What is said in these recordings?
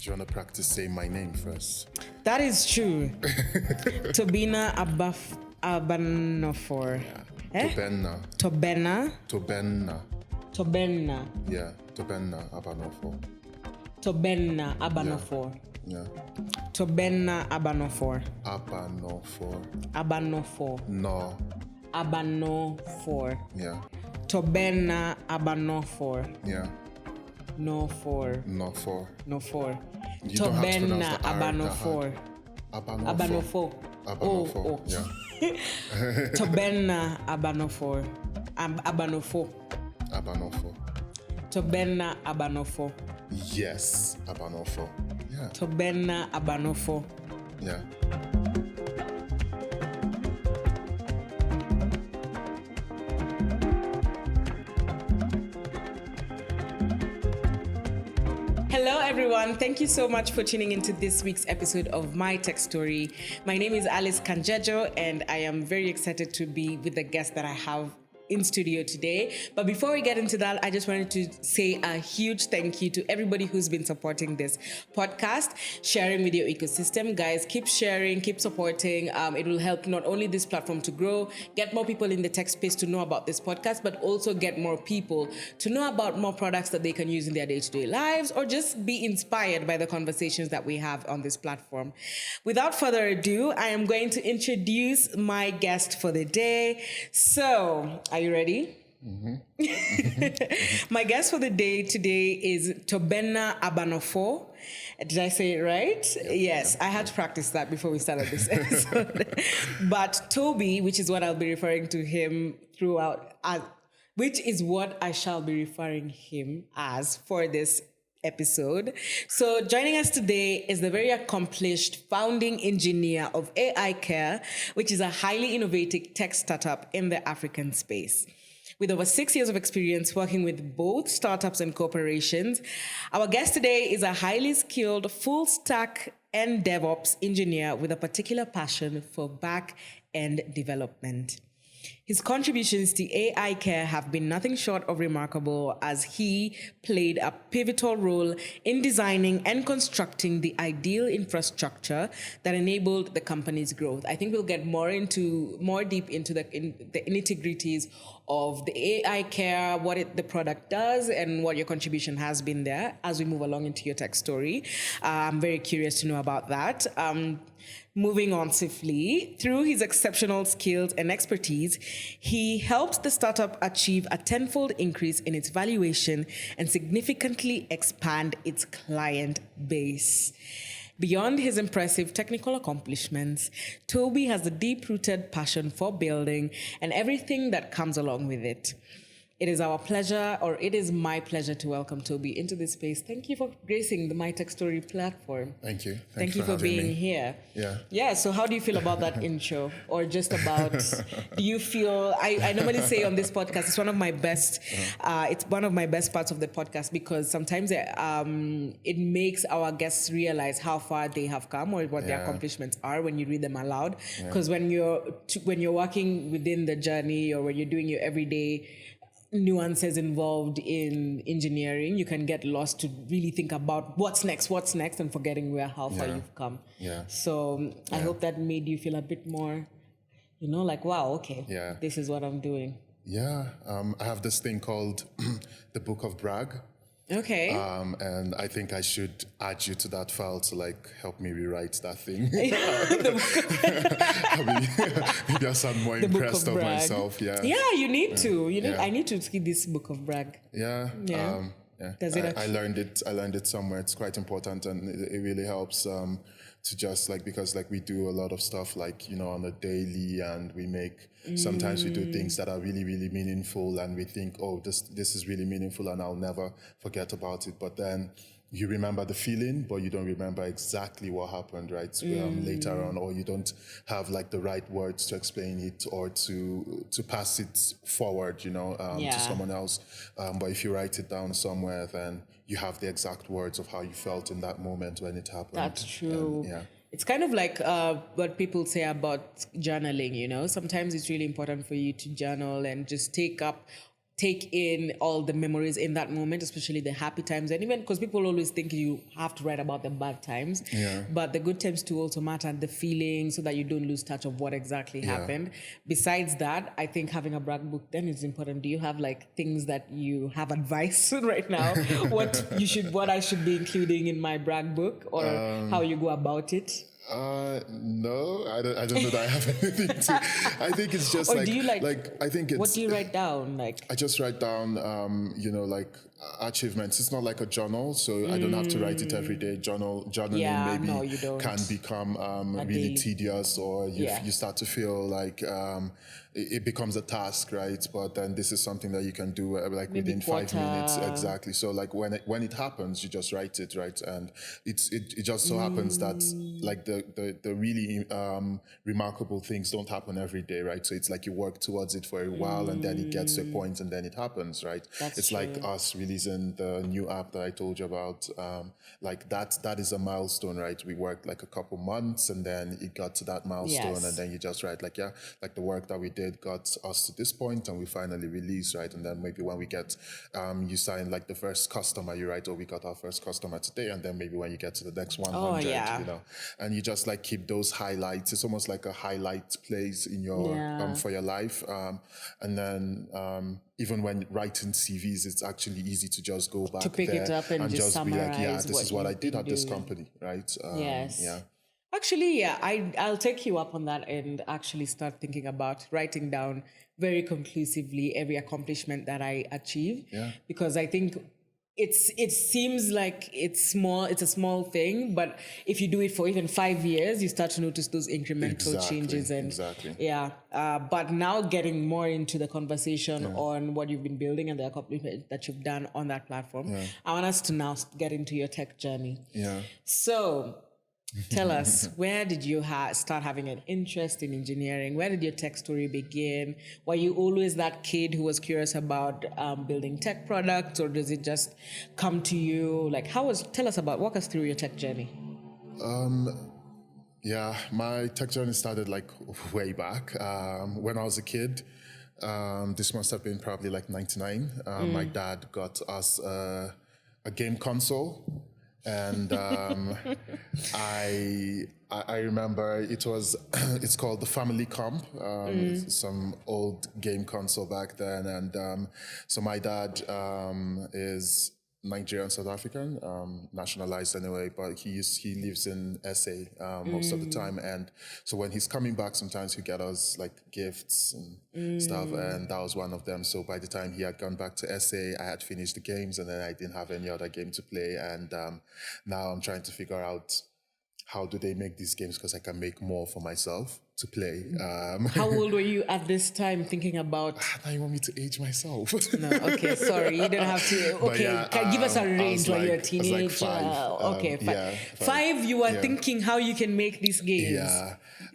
you want to practice saying my name first? That is true. Tobenna Abanofor. Yeah. Tobenna. Yeah. Tobenna Abanofor. Tobenna Abanofor. Yeah. Tobenna Abanofor. Abanofor. No. Abanofor. Yeah. Tobenna Abanofor. Yeah. No for. You don't have to pronounce Tobenna the R Abanofor. Abanofor. Oh. Yeah. Tobenna Abanofor. Abanofor. Tobenna Abanofor. Yes, Abanofor. Yeah. Tobenna Abanofor. Yeah. Hello everyone, thank you so much for tuning into this week's episode of My Tech Story. My name is Alice Kanjejo and I am very excited to be with the guest that I have in studio today. But before we get into that, I just wanted to say a huge thank you to everybody who's been supporting this podcast, sharing with your ecosystem. Guys, keep sharing, keep supporting. It will help not only this platform to grow, get more people in the tech space to know about this podcast, but also get more people to know about more products that they can use in their day-to-day lives or just be inspired by the conversations that we have on this platform. Without further ado, I am going to introduce my guest for the day. So, are you ready? Mm-hmm. My guest for the day today is Tobenna Abanofor. Did I say it right? Yes, I had to practice that before we started this episode. But Toby, which is what I'll be referring to him throughout, which is what I shall be referring him as for this episode. So joining us today is the very accomplished founding engineer of AiCare, which is a highly innovative tech startup in the African space. With over 6 years of experience working with both startups and corporations, our guest today is a highly skilled full stack and DevOps engineer with a particular passion for back-end development. His contributions to AiCare have been nothing short of remarkable, as he played a pivotal role in designing and constructing the ideal infrastructure that enabled the company's growth. I think we'll get more deep into the nitty-gritties of the AiCare, what the product does, and what your contribution has been there as we move along into your tech story. I'm very curious to know about that. Moving on swiftly, through his exceptional skills and expertise, he helped the startup achieve a tenfold increase in its valuation and significantly expand its client base. Beyond his impressive technical accomplishments, Toby has a deep-rooted passion for building and everything that comes along with it. It is my pleasure to welcome Toby into this space. Thank you for gracing the My Tech Story platform. Thank you. Thank you for being here. Yeah. So how do you feel about that intro? Or just about, do you feel, I normally say on this podcast, it's one of my best, it's one of my best parts of the podcast because sometimes it makes our guests realize how far they have come or what their accomplishments are when you read them aloud. Because when you're working within the journey or when you're doing your everyday nuances involved in engineering, you can get lost to really think about what's next and forgetting how far you've come. So I hope that made you feel a bit more, like, wow, okay, this is what I'm doing. I have this thing called the Book of Bragg. Okay. And I think I should add you to that file to help me rewrite that thing. Maybe I'll sound more impressed of myself. Yeah, you need to. I need to see this Book of Bragg. Does it I learned it somewhere. It's quite important, and it really helps to just because we do a lot of stuff on a daily, and we make sometimes we do things that are really, really meaningful, and we think, oh, this is really meaningful and I'll never forget about it. But then you remember the feeling, but you don't remember exactly what happened, right? Later on, or you don't have the right words to explain it or to pass it forward, to someone else. But if you write it down somewhere, then you have the exact words of how you felt in that moment when it happened. That's true. It's kind of like what people say about journaling, Sometimes it's really important for you to journal and just take take in all the memories in that moment, especially the happy times. And even because people always think you have to write about the bad times, but the good times too also matter, the feeling, so that you don't lose touch of what exactly happened. Besides that, I think having a brag book then is important. Do you have like things that you have advice right now? what I should be including in my brag book, or how you go about it? No, I don't know that I have anything to. I think it's just Or do you I think it's. What do you write down? Like, I just write down, like achievements. It's not like a journal, so I don't have to write it every day. Journaling maybe can become really tedious, or you start to feel like it becomes a task, right? But then this is something that you can do like maybe within 5 minutes, exactly. So like when it happens, you just write it, right? And it just so happens that like the really remarkable things don't happen every day, right? So it's like you work towards it for a while, and then it gets to a point, and then it happens, right? It's true. Like us releasing the new app that I told you about. Like that is a milestone, right? We worked like a couple months, and then it got to that milestone, and then you just write like the work that we did got us to this point, and we finally released, right? And then maybe when we get you sign like the first customer, you write, oh, we got our first customer today, and then maybe when you get to the next 100, you know, and you just like keep those highlights. It's almost like a highlight place in your for your life, and then even when writing CVs, it's actually easy to just go back to pick it up and just be like, summarize this is what I did at this company, right? Actually, I'll take you up on that and actually start thinking about writing down very conclusively every accomplishment that I achieve. Because I think it seems like it's a small thing, but if you do it for even 5 years, you start to notice those incremental changes. And but now getting more into the conversation on what you've been building and the accomplishment that you've done on that platform, I want us to now get into your tech journey. So tell us, where did you start having an interest in engineering? Where did your tech story begin? Were you always that kid who was curious about building tech products, or does it just come to you? Like, walk us through your tech journey. My tech journey started like way back when I was a kid. This must have been probably like 99. My dad got us a game console. And I remember it's called the Family Comp, some old game console back then. And so my dad is Nigerian, South African, nationalized anyway, but he lives in SA most of the time. And so when he's coming back, sometimes he get us like gifts and stuff, and that was one of them. So by the time he had gone back to SA, I had finished the games, and then I didn't have any other game to play. And now I'm trying to figure out how do they make these games, because I can make more for myself to play. How old were you at this time thinking about... Now you want me to age myself. No, okay, sorry, you don't have to. Okay, give us a range when you're a teenager. I was like 5. 5. 5, you were thinking how you can make these games.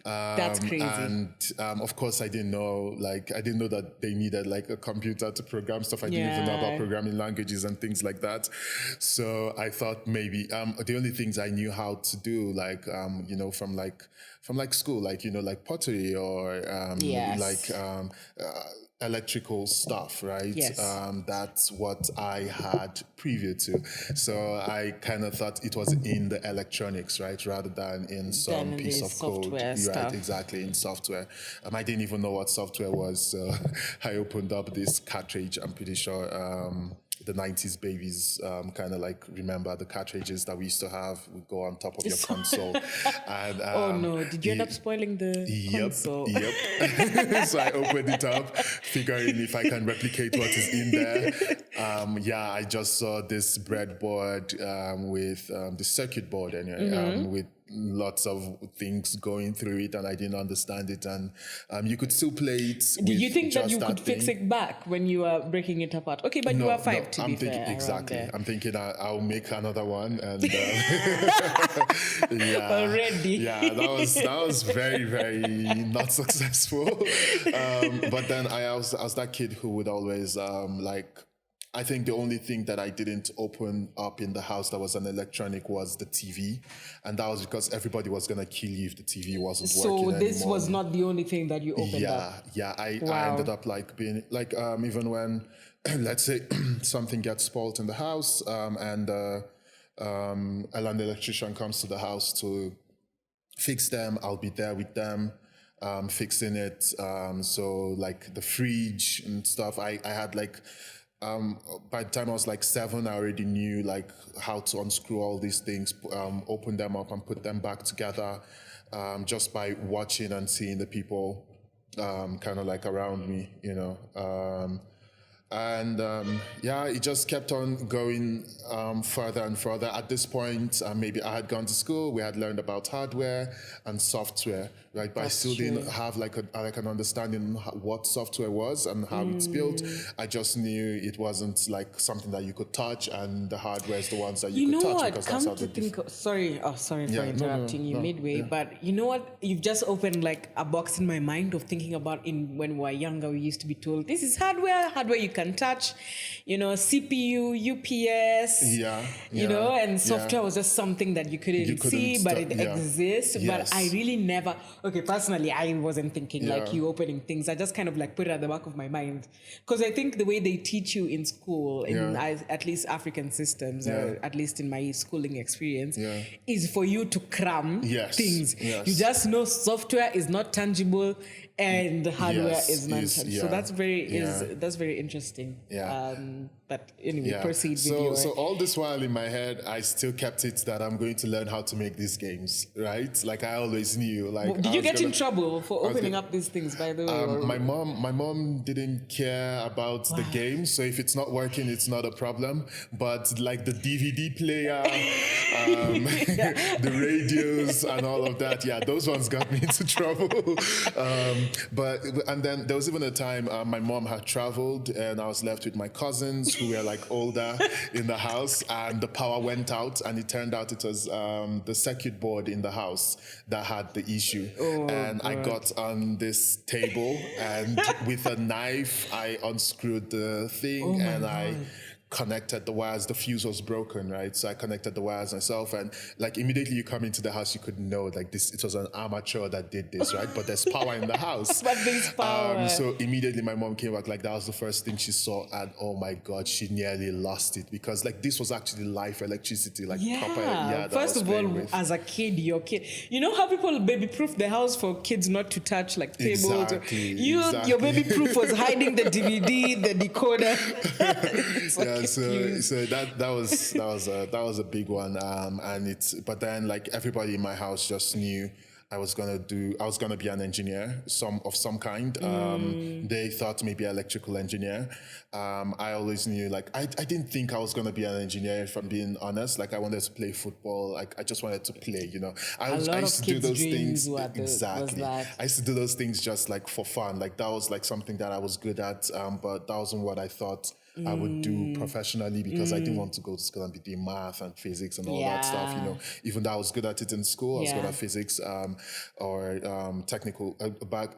That's crazy. And of course, I didn't know that they needed like a computer to program stuff. I didn't even know about programming languages and things like that. So I thought maybe the only things I knew how to do, like from school, like pottery or electrical stuff, right? That's what I had preview to. So I kind of thought it was in the electronics, right, rather than in some piece of code. Right, exactly, in software. I didn't even know what software was. So I opened up this cartridge. I'm pretty sure the 90s babies kind of like remember the cartridges that we used to have would go on top of your console. And, oh no, did you end up spoiling the console? Yep. So I opened it up, figuring if I can replicate what is in there. I just saw this breadboard with the circuit board anyway, with lots of things going through it, and I didn't understand it, and you could still play it. Did you think that you could fix it back when you were breaking it apart? Okay, but you were 5 to be fair. Exactly. I'm thinking I'll make another one, and already. Yeah, that was very, very not successful. But then I was that kid who would always I think the only thing that I didn't open up in the house that was an electronic was the TV, and that was because everybody was gonna kill you if the TV wasn't working. So this anymore. was not the only thing that you opened up. Yeah. I Wow. ended up like being like even when let's say something gets spoiled in the house, and an electrician comes to the house to fix them, I'll be there with them. Fixing it, so like the fridge and stuff. I had like by the time I was like 7, I already knew like how to unscrew all these things, open them up and put them back together, just by watching and seeing the people kind of like around me, you know. And it just kept on going further and further. At this point, maybe I had gone to school. We had learned about hardware and software, right? But I still didn't have like an understanding what software was and how it's built. I just knew it wasn't like something that you could touch, and the hardware is the ones that you could touch. What? Because Come that's how to think of, sorry for interrupting you midway, but you know what? You've just opened like a box in my mind of thinking about when we were younger, we used to be told, this is hardware you can touch, you know, CPU, UPS, you know, and software was just something that you couldn't see, but it exists. Yes. But I really never, personally, I wasn't thinking like you opening things. I just kind of like put it at the back of my mind. Because I think the way they teach you in school, in at least African systems, or at least in my schooling experience, is for you to cram things. Yes. You just know software is not tangible and the hardware is non-tangible. So that's very interesting. But anyway, proceed with your... So all this while in my head, I still kept it that I'm going to learn how to make these games, right? Like I always knew. Like, did you get in trouble for opening up these things, by the way? My mom didn't care about the game, so if it's not working, it's not a problem. But like the DVD player, the radios, and all of that, those ones got me into trouble. And then there was even a time my mom had traveled, and I was left with my cousins who were like older in the house, and the power went out, and it turned out it was the circuit board in the house that had the issue. I got on this table, and with a knife I unscrewed the thing, I connected the wires. The fuse was broken, right? So I connected the wires myself, and like immediately you come into the house, you could know like this, it was an amateur that did this, right? But there's power in the house. But there's power. So immediately my mom came back, like that was the first thing she saw, and oh my God, she nearly lost it, because like this was actually live electricity, like proper. First of all, as a kid, your kid, you know how people baby-proof the house for kids not to touch like tables. Your baby-proof was hiding the DVD, the decoder. So that was a big one, but then like everybody in my house just knew I was gonna be an engineer, of some kind. They thought maybe electrical engineer. I always knew, like, I didn't think I was gonna be an engineer, if I'm being honest. Like, I wanted to play football. Like, I just wanted to play, you know. I used to do those things. Exactly. I used to do those things just like for fun. Like, that was like something that I was good at, but that wasn't what I thought I would do professionally, because I didn't want to go to school and be doing math and physics and all that stuff, you know. Even though I was good at it in school, I was good at physics or technical.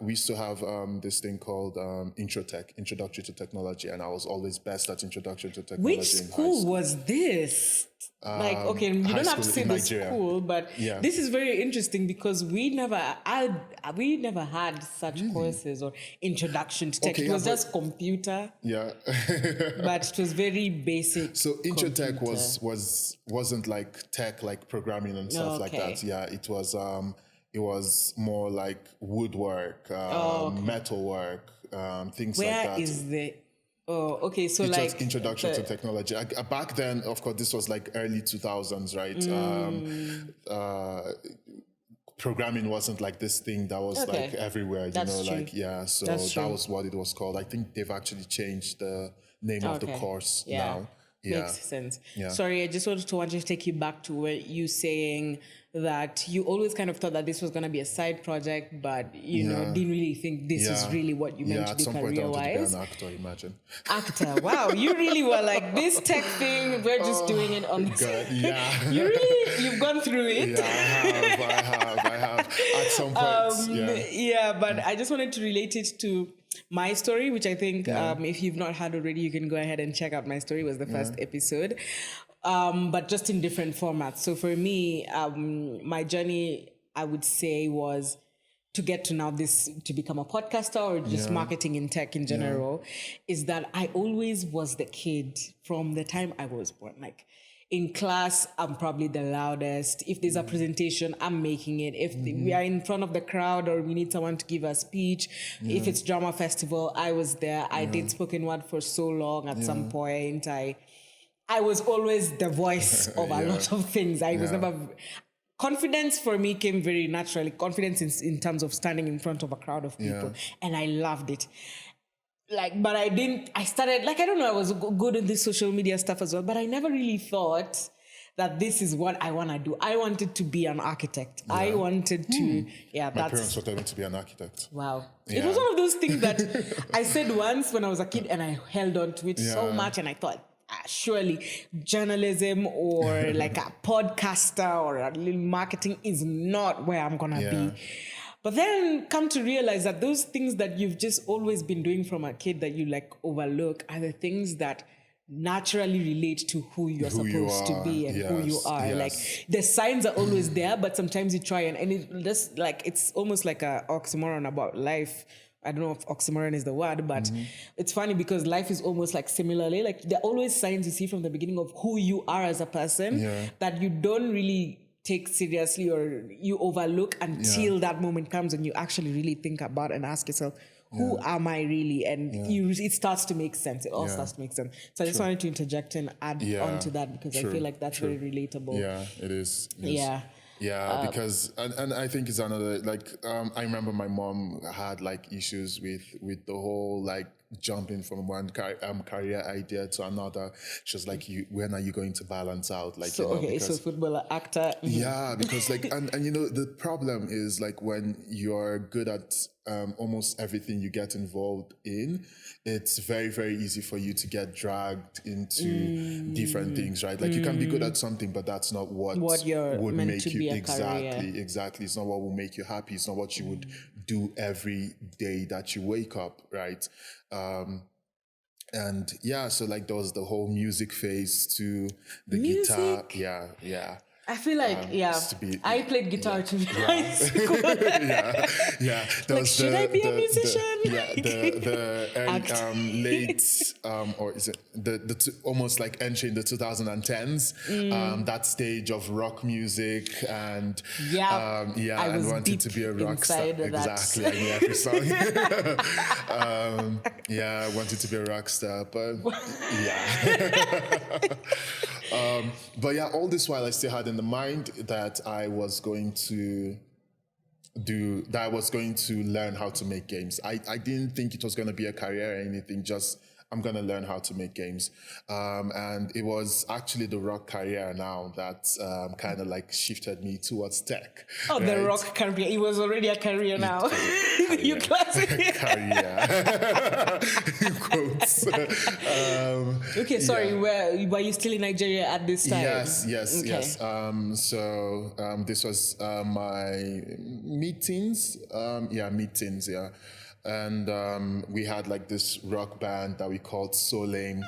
We used to have this thing called Introductory to Technology, and I was always best at Introduction to Technology. Which school was this? Like, okay, you don't have to say the school, but this is very interesting, because we never had such courses or introduction to tech. It was just computer. But it was very basic. So Introtech wasn't like tech, like programming and stuff like that. It was more like woodwork, metalwork, things like that. Where is the... Oh, okay. So it's like just introduction to technology. Back then, of course, this was like early 2000s, right? Programming wasn't like this thing that was like everywhere, That's know, true. like So that was what it was called. I think they've actually changed the name of the course now. Makes sense. Sorry, I just wanted to take you back to where you saying that you always kind of thought that this was going to be a side project, but you know, didn't really think this is really what you meant to do career-wise. At some point I wanted to be an actor, imagine. Actor, wow. You really were like, this tech thing, we're just doing it on the you've gone through it. I have. At some point, but I just wanted to relate it to my story, which I think if you've not heard already, you can go ahead and check out my story. It was the first episode, but just in different formats. So for me, my journey, I would say, was to get to now this, to become a podcaster or just marketing in tech in general, is that I always was the kid from the time I was born. Like in class, I'm probably the loudest. If there's a presentation, I'm making it. If we are in front of the crowd or we need someone to give a speech, if it's drama festival, I was there. I did spoken word for so long. At some point, I was always the voice of a lot of things. I was never... Confidence for me came very naturally. Confidence in terms of standing in front of a crowd of people. And I loved it. Like, but I started, like, I don't know, I was good in this social media stuff as well, but I never really thought that this is what I want to do. I wanted to be an architect. I wanted to, My parents were telling me to be an architect. Wow. It was one of those things that I said once when I was a kid and I held on to it so much, and I thought, surely journalism or like a podcaster or a little marketing is not where I'm going to be. But then come to realize that those things that you've just always been doing from a kid that you like overlook are the things that naturally relate to who you're supposed to be and who you are. Like the signs are always there, but sometimes you try and it just like, it's almost like a oxymoron about life. I don't know if oxymoron is the word, but it's funny because life is almost like similarly, like there are always signs you see from the beginning of who you are as a person that you don't really take seriously or you overlook until that moment comes and you actually really think about and ask yourself, who am I really? And it starts to make sense. It all starts to make sense. So I just wanted to interject and add on to that because I feel like that's very relatable. Yeah, it is. Yeah. Because and I think it's another, like I remember my mom had like issues with the whole like jumping from one career idea to another. She was like, when are you going to balance out? Like, so so footballer, actor. Yeah, because like and the problem is like when you're good at almost everything you get involved in, it's very, very easy for you to get dragged into different things, right? Like you can be good at something, but that's not what you're would meant make to you be a career. Exactly. It's not what will make you happy. It's not what you would do every day that you wake up, right? And so like there was the whole music phase to the guitar. Yeah. I feel like, I played guitar to be high school. Like, should I be a musician? The early, late, or is it almost like entering the 2010s, that stage of rock music and I was wanted to be a rock star. Exactly, I knew every song. I wanted to be a rock star, but but all this while I still had in the mind that I was going to learn how to make games. I didn't think it was going to be a career or anything, just I'm going to learn how to make games. And it was actually the rock career now that kind of like shifted me towards tech. Oh, right? The rock career. It was already a career now. You classic. Career. Quotes. Okay, sorry. Were you still in Nigeria at this time? Yes. So this was my mid-teens. Mid-teens, and we had like this rock band that we called So Lame.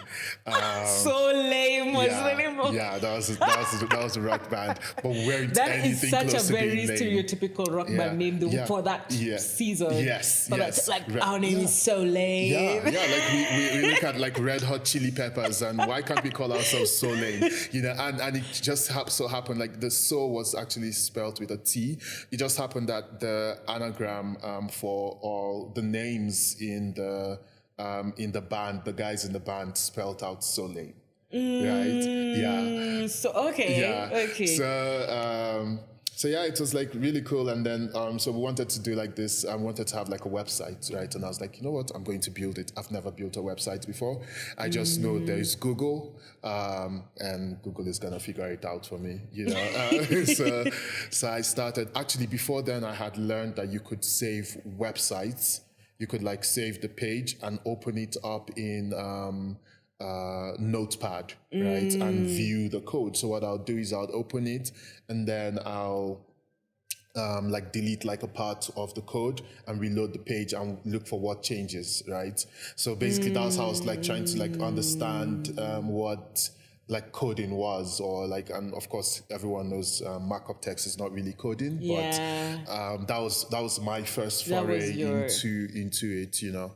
So Lame was the name of. Yeah, that was a rock band, but we weren't anything close to being lame. That is such a very stereotypical rock band name for that season. Yes. Our name is So Lame. Like we look at like Red Hot Chili Peppers, and why can't we call ourselves So Lame? And it just so happened like the So was actually spelled with a T. It just happened that the anagram for all the names in the band, the guys in the band spelled out So Lame. Right? Yeah. So okay. So it was like really cool, and then so we wanted to do like this. I wanted to have like a website, right? And I was like, you know what? I'm going to build it. I've never built a website before. I just know there is Google, and Google is gonna figure it out for me, So I started. Actually, before then, I had learned that you could save websites. You could like save the page and open it up in Notepad, right? And view the code. So what I'll do is I'll open it and then I'll like delete like a part of the code and reload the page and look for what changes, right? So basically that's how I was like trying to like understand what like coding was, or like, and of course everyone knows markup text is not really coding, Yeah. but that was my first That was foray your- into it, you know.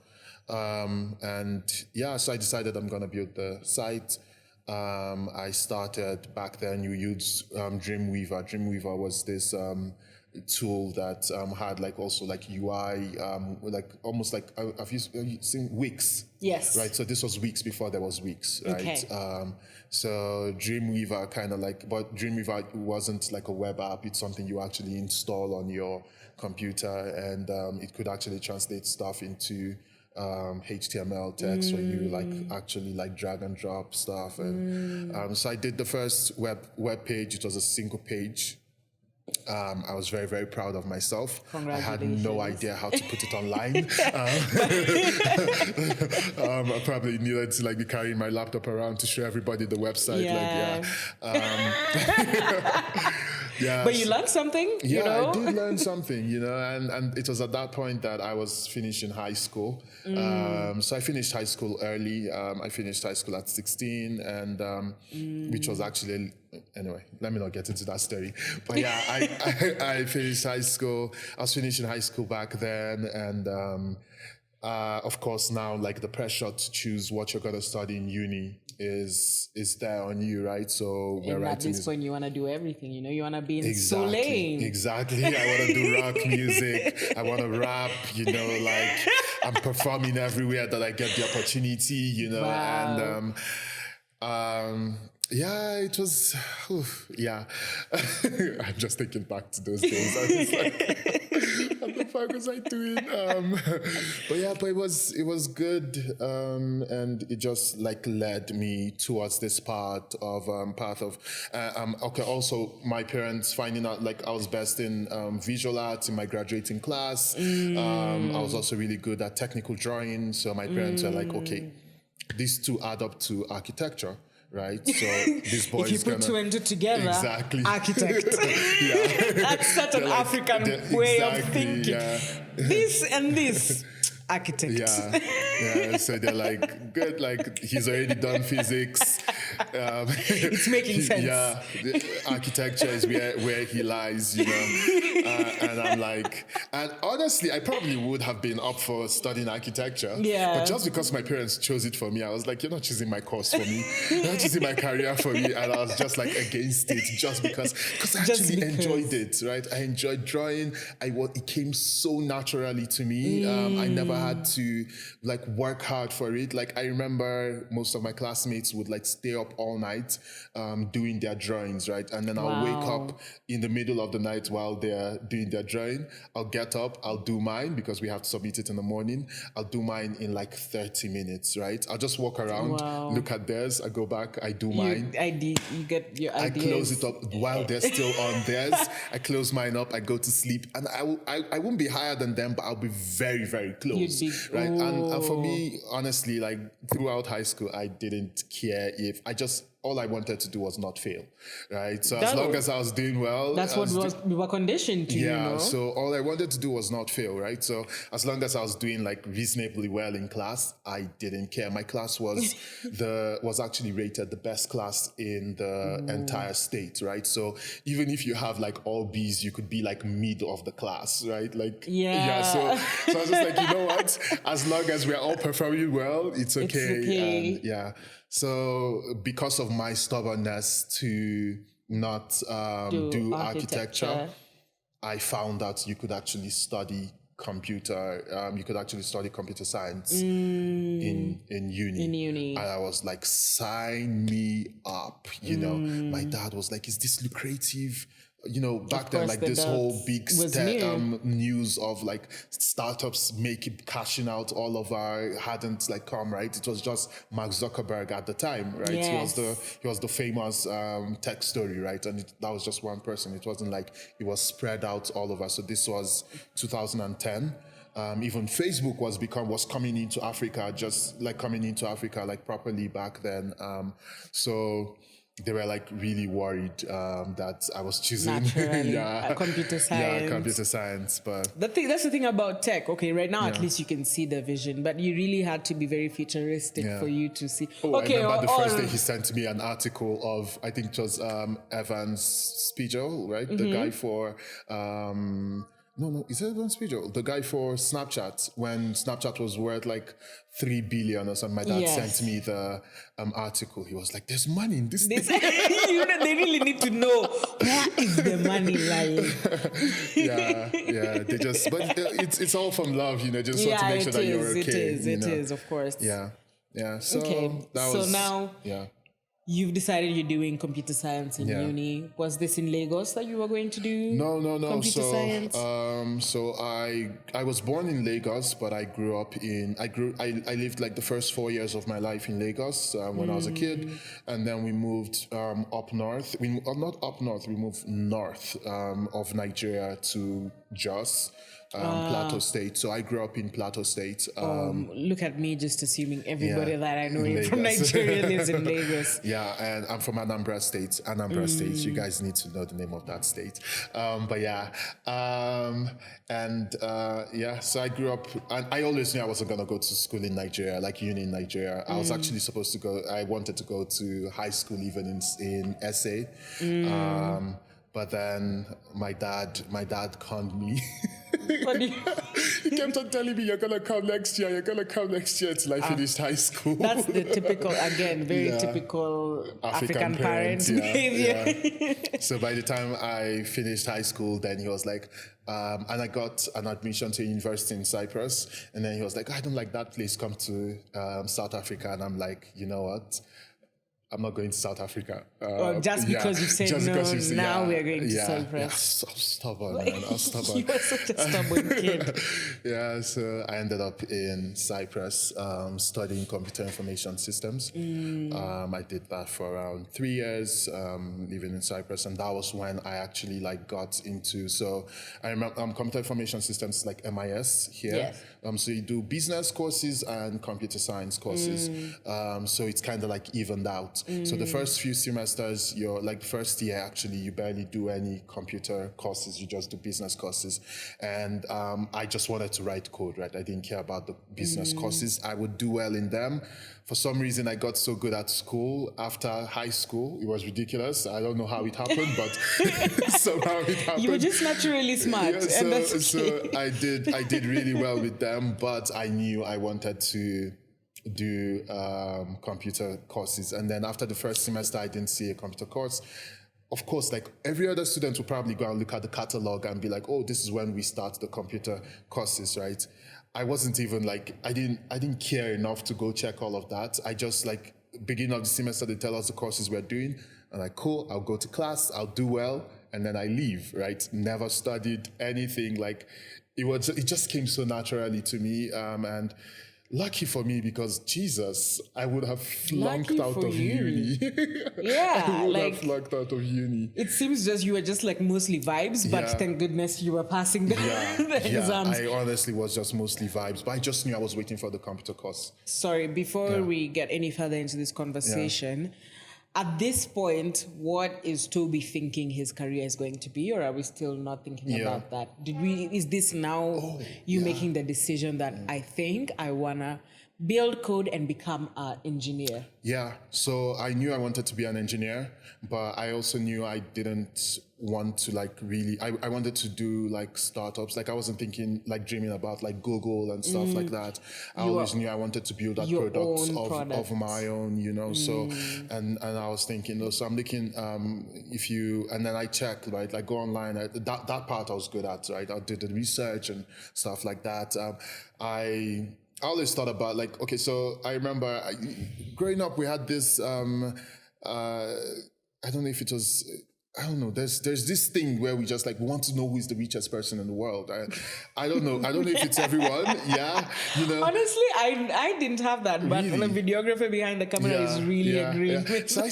And yeah, so I decided I'm gonna build the site. I started back then. You used Dreamweaver. Dreamweaver was this tool that had like also like UI, like almost like have you seen Wix? Yes. Right. So this was Wix before there was Wix, right? Okay. So Dreamweaver kind of like, but Dreamweaver wasn't like a web app. It's something you actually install on your computer, and it could actually translate stuff into HTML text, where you like actually like drag and drop stuff. And so I did the first web page. It was a single page. I was very, very proud of myself. I had no idea how to put it online. I probably needed to like be carrying my laptop around to show everybody the website. Yeah. Yeah. But you learned something, Yeah, you know? I did learn something, you know, and it was at that point that I was finishing high school. So I finished high school early. I finished high school at 16, and which was actually, anyway, let me not get into that story. But yeah, I finished high school. I was finishing high school back then, and of course now like the pressure to choose what you're going to study in uni is there on you, right? So we're And at writing this point, you want to do everything, you know? You want to be in Exactly. Soleil. Exactly. I want to do rock music. I want to rap, you know, like I'm performing everywhere that I get the opportunity, you know. Wow. And yeah, it was, yeah. I'm just thinking back to those days. I was like, what the fuck was I doing? But yeah, but it was good, and it just like led me towards this path of okay. Also, my parents finding out like I was best in visual arts in my graduating class. I was also really good at technical drawing, so my parents were like, okay, these two add up to architecture. Right, so this boy If you is put gonna two and two together, exactly architect. Yeah. That's such an African way of thinking. Yeah. This and this, architect. Yeah. So they're like, good, like he's already done physics. It's making sense. Yeah, the architecture is where he lies, you know. And I'm like, and honestly, I probably would have been up for studying architecture. Yeah. But just because my parents chose it for me, I was like, you're not choosing my course for me. You're not choosing my career for me. And I was just like against it just because I actually enjoyed it, right? I enjoyed drawing. It came so naturally to me. I never had to like work hard for it. Like I remember most of my classmates would like stay up all night doing their drawings, right? And then I'll wake up in the middle of the night while they're doing their drawing. I'll get up, I'll do mine because we have to submit it in the morning. I'll do mine in like 30 minutes, right? I'll just walk around, look at theirs, I go back, I do mine. You get your ideas. I close it up while they're still on theirs. I close mine up, I go to sleep, and I won't be higher than them, but I'll be very, very close, right? And for me, honestly, like throughout high school, I didn't care if all I wanted to do was not fail, right? So as long as I was doing well, that's what we were conditioned to. Yeah. You know? So all I wanted to do was not fail, right? So as long as I was doing like reasonably well in class, I didn't care. My class was was actually rated the best class in the entire state, right? So even if you have like all B's, you could be like mid of the class, right? Like So I was just like, you know what? As long as we're all performing well, it's okay. And so because of my stubbornness to not do architecture, I found out you could actually study computer science in uni. And I was like, sign me up, you know. My dad was like, is this lucrative? You know, back then, like this whole big news of like startups cashing out all over hadn't like come, right? It was just Mark Zuckerberg at the time, right? Yes. He was the famous tech story, right? And that was just one person. It wasn't like it was spread out all over. So this was 2010. Even Facebook was coming into Africa, just like coming into Africa like properly back then. So they were like really worried that I was choosing Naturally, computer science. computer science. But That's the thing about tech. Okay, right now at least you can see the vision, but you really had to be very futuristic for you to see. oh, Okay, I remember the first day he sent me an article of, I think it was Evans Spiegel, right? The guy for no, is it Evan Spiegel? The guy for Snapchat, when Snapchat was worth like 3 billion or something. My dad sent me the article. He was like, "There's money in this thing." They really need to know where is the money lying. They just, but it's all from love, just want to make sure that you're okay. It is, of course. Yeah. So now you've decided you're doing computer science in uni. Was this in Lagos that you were going to do? No. Computer science? So I was born in Lagos, but I grew up I lived like the first 4 years of my life in Lagos when I was a kid, and then we moved up north. Not up north. We moved north of Nigeria to Jos. Plateau State. So I grew up in Plateau State. Look at me just assuming everybody that I know from Nigeria lives in Lagos. Yeah, and I'm from Anambra State. State. You guys need to know the name of that state. So I grew up, and I always knew I wasn't going to go to school in Nigeria, like uni in Nigeria. I was actually supposed to go, I wanted to go to high school even in SA. But then my dad conned me. He kept on telling me, "You're gonna come next year. You're gonna come next year," till I finished high school. That's the typical, again, very typical African parent behavior. So by the time I finished high school, then he was like, and I got an admission to a university in Cyprus, and then he was like, "I don't like that place. Come to South Africa." And I'm like, you know what? I'm not going to South Africa. Just because you said no, now we're going to Cyprus. Yeah, so stubborn, man. I was stubborn. You were such a stubborn kid. So I ended up in Cyprus studying computer information systems. I did that for around 3 years, living in Cyprus, and that was when I actually got into. So I remember computer information systems like MIS here. Yes. So you do business courses and computer science courses. So it's kind of evened out. So the first few semesters, you're first year actually, you barely do any computer courses. You just do business courses. And I just wanted to write code, right? I didn't care about the business courses. I would do well in them. For some reason, I got so good at school after high school. It was ridiculous. I don't know how it happened, but somehow it happened. You were just naturally smart. So I did really well with them, but I knew I wanted to do computer courses. And then after the first semester, I didn't see a computer course. Of course, every other student will probably go and look at the catalog and be like, "Oh, this is when we start the computer courses," right? I wasn't even I didn't care enough to go check all of that. I just beginning of the semester, they tell us the courses we're doing. I'm cool, I'll go to class, I'll do well, and then I leave, right? Never studied anything. It just came so naturally to me. And lucky for me, because Jesus, I would have flunked out of uni. Yeah, I would have flunked out of uni. It seems you were just mostly vibes, but thank goodness you were passing the exams. I honestly was just mostly vibes, but I just knew I was waiting for the computer course. Sorry, before we get any further into this conversation, at this point, what is Toby thinking his career is going to be, or are we still not thinking about that? Is this now making the decision that I think I wanna build code and become an engineer? Yeah, so I knew I wanted to be an engineer, but I also knew I didn't want to really, I wanted to do startups. I wasn't thinking dreaming about Google and stuff like that. I always knew I wanted to build a product of my own, so, and I was thinking, so I'm looking, and then I checked, right, go online, that part I was good at, right? I did the research and stuff like that. I always thought about okay, so I remember growing up, we had this, I don't know if it was I don't know. There's this thing where we just like want to know who is the richest person in the world. I don't know. I don't know if it's everyone. Yeah, you know. Honestly, I didn't have that, but Really? the videographer behind the camera is really agreeing with So me.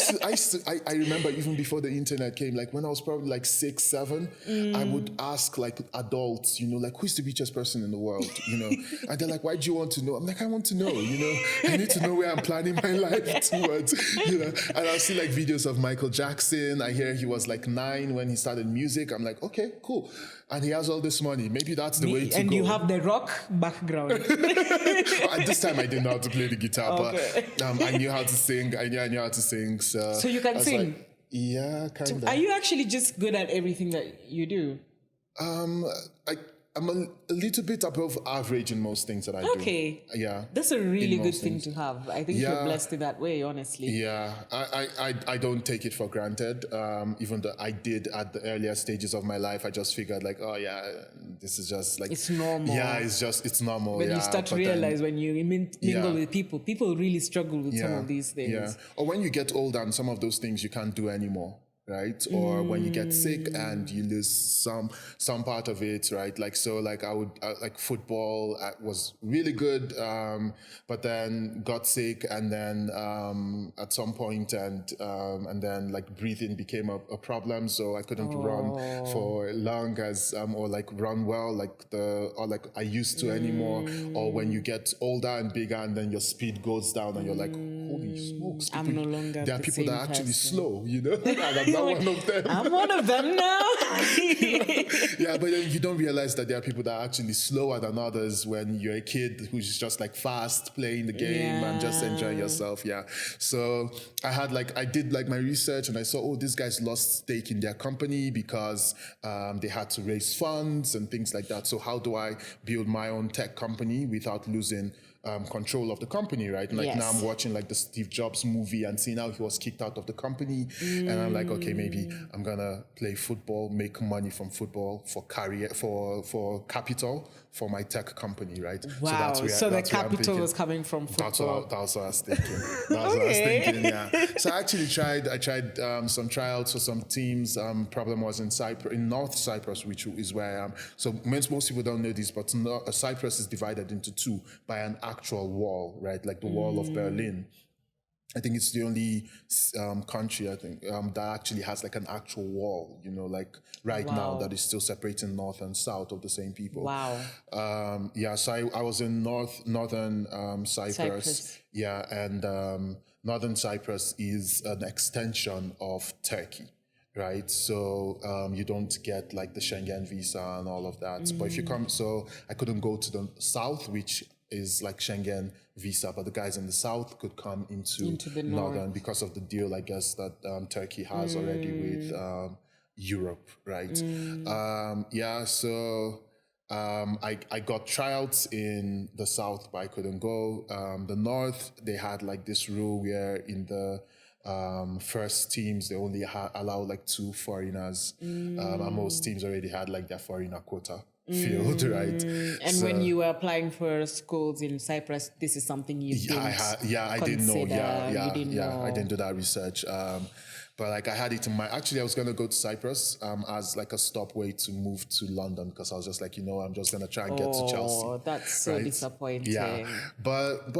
I remember even before the internet came, like when I was probably like 6, 7, I would ask like adults, you know, like who's the richest person in the world, you know, and they're like, why do you want to know? I'm like, I want to know, you know, I need to know where I'm planning my life towards, you know. And I'll see like videos of Michael Jackson. I hear he was like 9 when he started music. I'm like, okay, cool. And he has all this money. Maybe that's the way to And go. you have the rock background. At this time, I didn't know how to play the guitar, Okay. but I knew how to sing. I knew how to sing. So you can I was sing? like, yeah, kind of. Are you actually just good at everything that you do? I'm a little bit above average in most things that I do. Okay. Yeah. That's a really In good most thing things. to have. I think you're blessed in that way, honestly. Yeah, I don't take it for granted. Even though I did at the earlier stages of my life, I just figured like, oh yeah, this is just like It's normal. Yeah, it's normal. When yeah, you start to but then- realize when you mingle with people really struggle with some of these things. Yeah. Or when you get older and some of those things you can't do anymore, right? Or when you get sick and you lose some part of it, right? Like, so like I would, like football was really good, but then got sick and then at some point and then like breathing became a problem. So I couldn't run for long as, or like run well, like I used to anymore. Or when you get older and bigger and then your speed goes down and you're like, holy smokes. I'm no longer There are the people that same are actually person. slow, you know? And I'm not one of them. I'm one of them now. Yeah, but then you don't realize that there are people that are actually slower than others when you're a kid who's just like fast playing the game and just enjoying yourself. Yeah. So I did like my research and I saw, oh, these guys lost stake in their company because they had to raise funds and things like that. So how do I build my own tech company without losing control of the company, right? And like now I'm watching like the Steve Jobs movie and seeing how he was kicked out of the company. And I'm like, okay, maybe I'm gonna play football, make money from football for career, for capital for my tech company, right? Wow. So the that's where I'm capital thinking. was coming from football. That's what I was thinking. That's what I was thinking, yeah. So I actually tried some tryouts for some teams. Problem was in North Cyprus, which is where I am. So most people don't know this, but Cyprus is divided into two by an actual wall, right? Like the wall of Berlin. I think it's the only country, I think, that actually has like an actual wall, you know, like right now that is still separating north and south of the same people. Wow. Yeah, so I was in northern Cyprus. Yeah, and northern Cyprus is an extension of Turkey. Right, so you don't get like the Schengen visa and all of that. But if you come, so I couldn't go to the south, which is like Schengen visa, but the guys in the south could come into the northern because of the deal, I guess, that Turkey has already with Europe, right? Yeah, so I got tryouts in the south, but I couldn't go. The north, they had like this rule where in the first teams they only allow like 2 foreigners, and most teams already had like their foreigner quota filled, right? And when you were applying for schools in Cyprus, this is something you didn't I didn't know. You didn't know. I didn't do that research. But like I had it in actually I was gonna go to Cyprus as like a stop way to move to London because I was just like, you know, I'm just gonna try and get to Chelsea. Oh, that's so disappointing. Yeah, but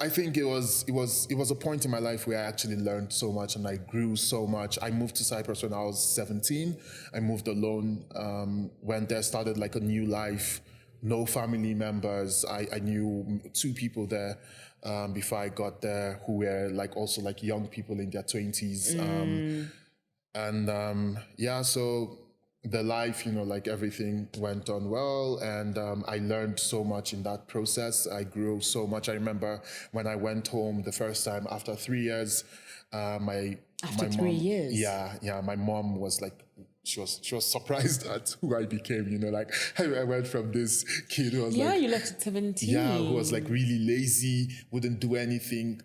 I think it was a point in my life where I actually learned so much and I grew so much. I moved to Cyprus when I was 17. I moved alone, went there, started like a new life, no family members. I knew 2 people there before I got there who were like also like young people in their 20s. So the life, you know, like everything went on well, and I learned so much in that process. I grew so much. I remember when I went home the first time after 3 years, my mom, 3 years? Yeah, my mom was like, she was surprised at who I became, you know, like I went from this kid who was you left at 17. Yeah, who was like really lazy, wouldn't do anything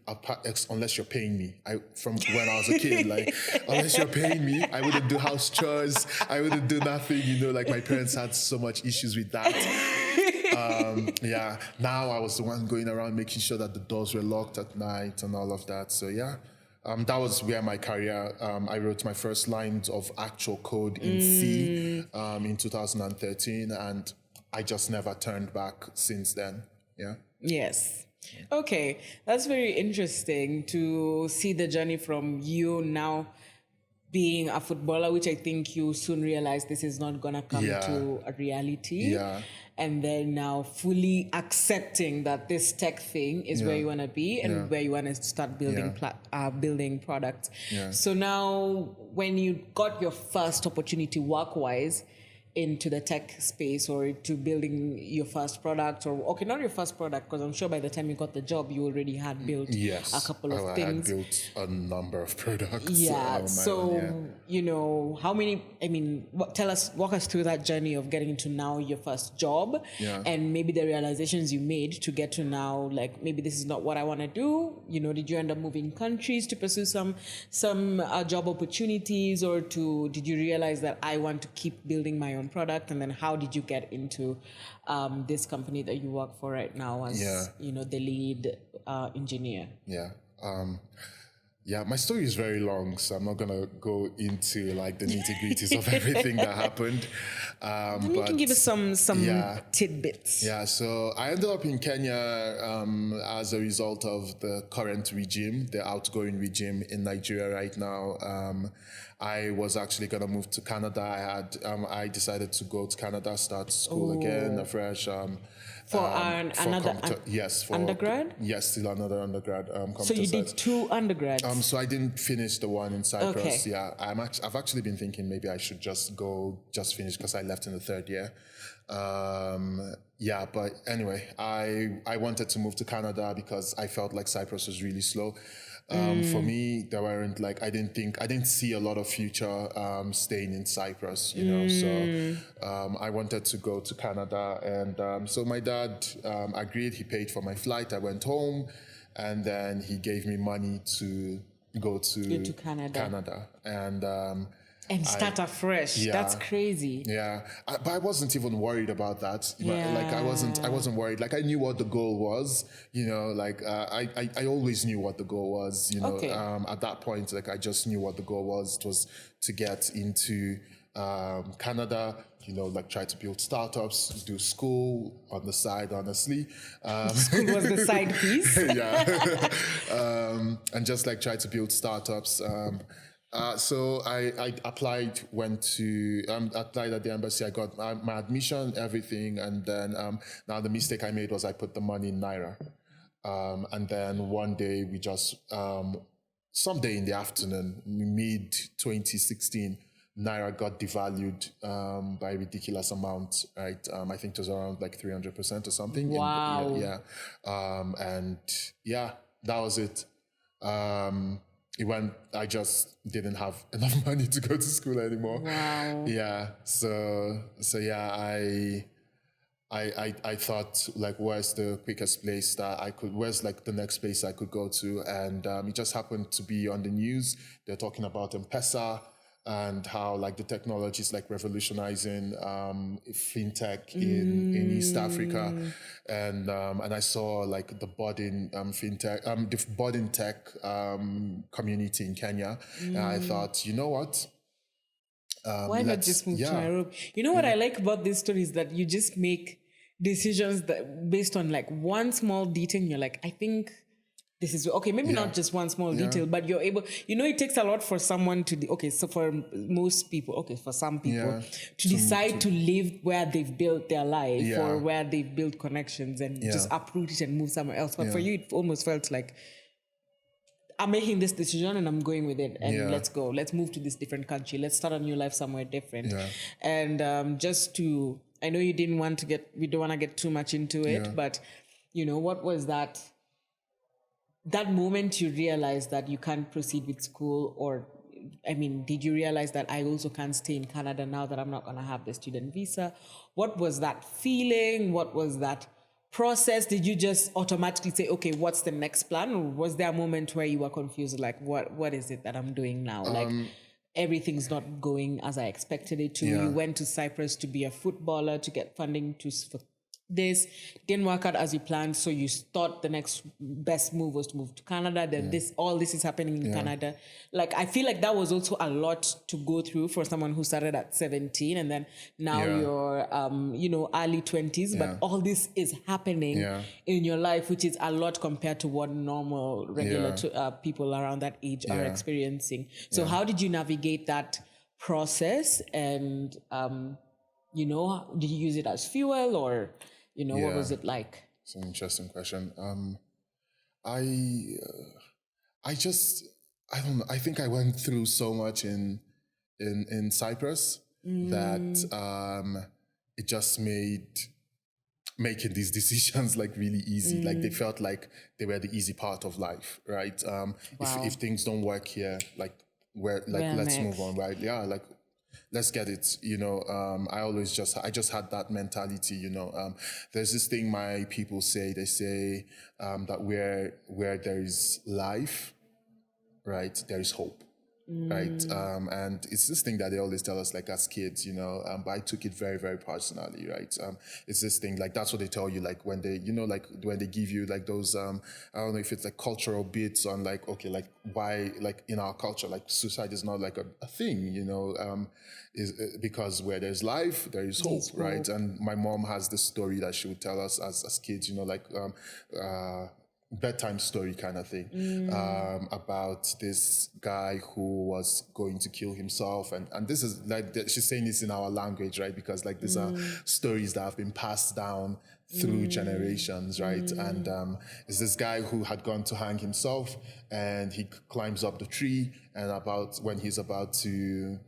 unless you're paying me. From when I was a kid, like unless you're paying me, I wouldn't do house chores, I wouldn't do nothing, you know, like my parents had so much issues with that. Now I was the one going around making sure that the doors were locked at night and all of that. So yeah. that was where my career, I wrote my first lines of actual code in C in 2013, and I just never turned back since then. Yeah. Yes. Okay, that's very interesting to see the journey from you now being a footballer, which I think you soon realized this is not gonna come to a reality. Yeah. And then now fully accepting that this tech thing is where you want to be and where you want to start building building products. Yeah. So now when you got your first opportunity work-wise into the tech space or to building your first product, or okay, not your first product, because I'm sure by the time you got the job you already had built a couple of things. I had built a number of products. Yeah. You know, how many, I mean, walk us through that journey of getting to now your first job and maybe the realizations you made to get to now, like, maybe this is not what I want to do. You know, did you end up moving countries to pursue some job opportunities, or did you realize that I want to keep building my own product? And then how did you get into this company that you work for right now as, you know, the lead engineer? Yeah. My story is very long, so I'm not going to go into like the nitty-gritties of everything that happened. Then you can give us some tidbits. Yeah, so I ended up in Kenya as a result of the current regime, the outgoing regime in Nigeria right now. I was actually going to move to Canada. I decided to go to Canada, start school again, afresh. Undergrad? Yes, still another undergrad. So you did 2 undergrads? So I didn't finish the one in Cyprus. Okay. Yeah, I've actually been thinking maybe I should just finish because I left in the 3rd year. But anyway, I wanted to move to Canada because I felt like Cyprus was really slow. For me, there weren't like, I didn't see a lot of future staying in Cyprus, you know. So I wanted to go to Canada, and so my dad agreed. He paid for my flight. I went home, and then he gave me money to go to Canada. And start afresh. Yeah, that's crazy. Yeah, but I wasn't even worried about that. Yeah. Like I wasn't worried. Like I knew what the goal was. You know, like I always knew what the goal was. You know, Okay. At that point, like I just knew what the goal was. It was to get into Canada. You know, like try to build startups, do school on the side. Honestly, School was the side piece. And just like try to build startups. So I applied, applied at the embassy. I got my admission, everything. And then now the mistake I made was I put the money in Naira. And then one day we just, someday in the afternoon, mid 2016, Naira got devalued by a ridiculous amount, right? I think it was around like 300% or something. Wow. That was it. I just didn't have enough money to go to school anymore. Wow. Yeah. So I thought like, where's the quickest place where's like the next place I could go to? And it just happened to be on the news. They're talking about M-Pesa and how like the technology is like revolutionizing fintech in East Africa, and I saw like the budding fintech, the budding tech community in Kenya, and I thought, you know what? Why not just move to Nairobi? You know what I like about this story is that you just make decisions that based on like one small detail. And you're like, I think this is okay. Maybe not just one small detail, but you're able. You know, it takes a lot for someone to. So for most people, for some people, to decide to live where they've built their life or where they've built connections and just uproot it and move somewhere else. But for you, it almost felt like, I'm making this decision and I'm going with it, and let's go. Let's move to this different country. Let's start a new life somewhere different. Yeah. And I know you didn't want to we don't want to get too much into it, but you know, what was that moment you realized that you can't proceed with school? Or, I mean, did you realize that I also can't stay in Canada now that I'm not going to have the student visa? What was that feeling? What was that process? Did you just automatically say, okay, what's the next plan? Or was there a moment where you were confused, like, what is it that I'm doing now? Like, everything's not going as I expected it to. You went to Cyprus to be a footballer, to get funding for this didn't work out as you planned, so you thought the next best move was to move to Canada. Then all this is happening in Canada. Like, I feel like that was also a lot to go through for someone who started at 17 and then now you're early 20s, but all this is happening in your life, which is a lot compared to what normal regular people around that age are experiencing. So how did you navigate that process? And did you use it as fuel, or what was it like? It's an interesting question. I don't know. I think I went through so much in Cyprus that it just made making these decisions like really easy. Like, they felt like they were the easy part of life, right? If things don't work here, let's move on, right? Yeah, like, let's get it, I just had that mentality, There's this thing my people say, they say that where there is life, right, there is hope, right? And it's this thing that they always tell us, like, as kids, but I took it very, very personally, right? It's this thing, like, that's what they tell you, like, when they, when they give you, like, those, I don't know if it's, like, cultural bits on, like, okay, like, why, like, in our culture, like, suicide is not, like, a thing, is because where there's life, there is hope, right? And my mom has this story that she would tell us as kids, bedtime story kind of thing, about this guy who was going to kill himself, and this is like, she's saying this in our language, right? Because, like, these are stories that have been passed down through generations, right? And it's this guy who had gone to hang himself, and he climbs up the tree, and when he's about to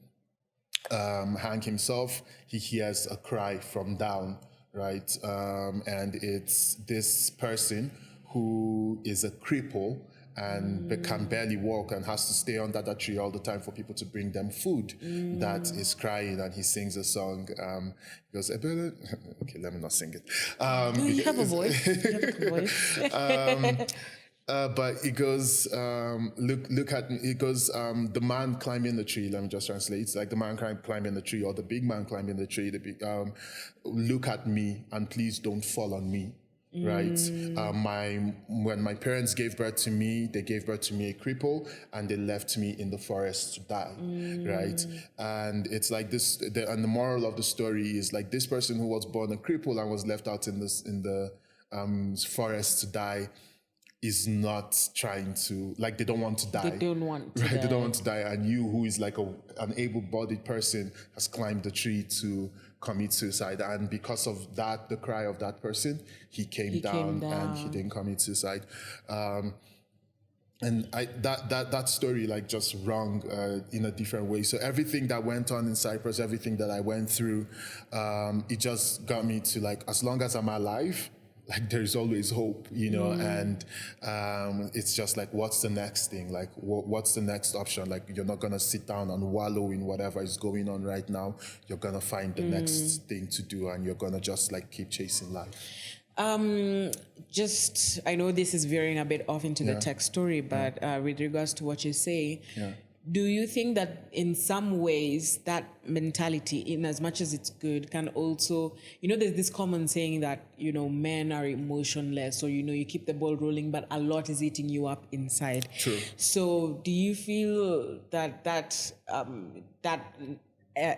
hang himself, he hears a cry from down, right? And it's this person who is a cripple and can barely walk and has to stay under that tree all the time for people to bring them food, that is crying, and he sings a song. He goes, okay, let me not sing it. You have a voice. You have a good voice. But it goes, look at me. It goes, the man climbing the tree. Let me just translate. It's like the man climbing the tree, or the big man climbing the tree. Look at me and please don't fall on me. Right. When my parents gave birth to me, they gave birth to me a cripple, and they left me in the forest to die. Right. And it's like this. And the moral of the story is, like, this person who was born a cripple and was left out in the forest to die is not trying to, like, they don't want to die. They don't want to die. They don't want to die. And you, who is like an able-bodied person, has climbed the tree to commit suicide. And because of that, the cry of that person, he came down and he didn't commit suicide. And that story, like, just rung in a different way. So everything that went on in Cyprus, everything that I went through, it just got me to, like, as long as I'm alive, like, there's always hope, and it's just like, what's the next thing? Like, what's the next option? Like, you're not going to sit down and wallow in whatever is going on right now. You're going to find the next thing to do, and you're going to just, like, keep chasing life. I know this is veering a bit off into the tech story, but with regards to what you say, do you think that in some ways that mentality, in as much as it's good, can also, there's this common saying that, men are emotionless, or, you keep the ball rolling, but a lot is eating you up inside. True. So do you feel that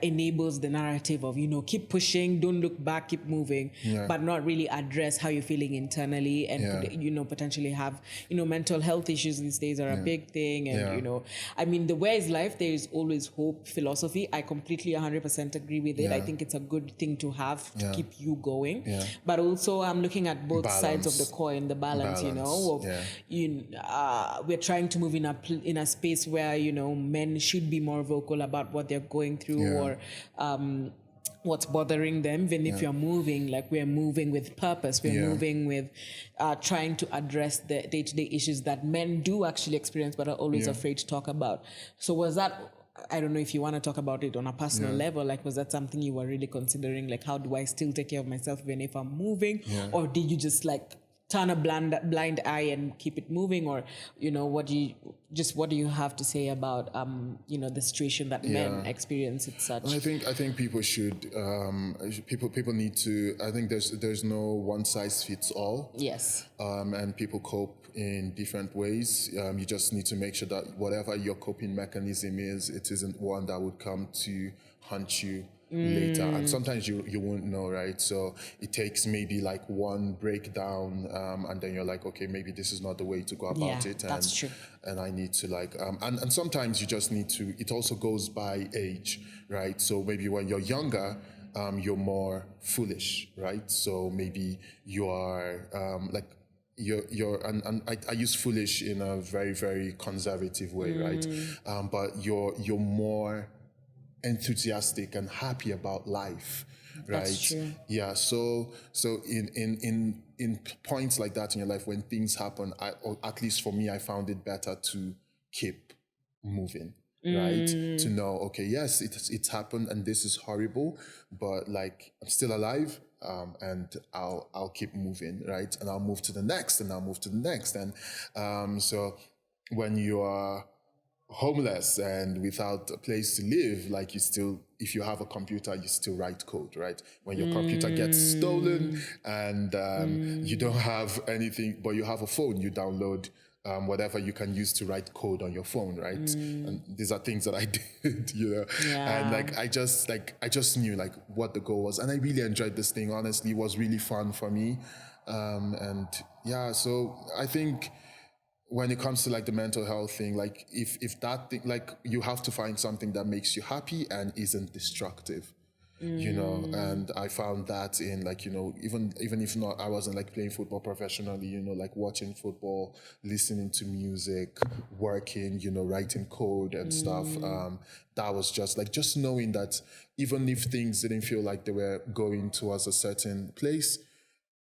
enables the narrative of, keep pushing, don't look back, keep moving, but not really address how you're feeling internally, and potentially have, mental health issues these days are a big thing, and I mean, the where is life, there is always hope philosophy, I completely 100% agree with it. I think it's a good thing to have to keep you going, but also I'm looking at both sides of the coin, the balance. We're trying to move in a space where men should be more vocal about what they're going through, or what's bothering them, even if you're moving, like, we're moving with purpose, we're moving with trying to address the day-to-day issues that men do actually experience but are always afraid to talk about. So was that, I don't know if you want to talk about it on a personal level, like, was that something you were really considering, like, how do I still take care of myself even if I'm moving, or did you just, like, turn a blind eye and keep it moving, or what do you have to say about the situation that men experience it such? I think people should people need to. I think there's no one size fits all. Yes. And people cope in different ways. You just need to make sure that whatever your coping mechanism is, it isn't one that would come to haunt you later, and sometimes you won't know, right? So it takes maybe like one breakdown, and then you're like, okay, maybe this is not the way to go about it. And that's true. And I need to like and sometimes you just need to, it also goes by age, right? So maybe when you're younger, you're more foolish, right? So maybe you are like and I use foolish in a very, very conservative way, right? But you're more enthusiastic and happy about life, right? That's true. Yeah. So in points like that in your life, when things happen, or at least for me, I found it better to keep moving, right? To know, okay, yes, it's happened and this is horrible, but like I'm still alive, and I'll keep moving, right? And I'll move to the next, and I'll move to the next, and so when you are homeless and without a place to live, like if you have a computer, you still write code, right? When your computer gets stolen and you don't have anything, but you have a phone, you download whatever you can use to write code on your phone, right? And these are things that I did, and like I just knew like what the goal was, and I really enjoyed this thing. Honestly, it was really fun for me, and yeah. So I think when it comes to like the mental health thing, like if that thing, like you have to find something that makes you happy and isn't destructive, and I found that in like, even if not, I wasn't like playing football professionally, like watching football, listening to music, working, writing code and stuff. That was just knowing that even if things didn't feel like they were going towards a certain place,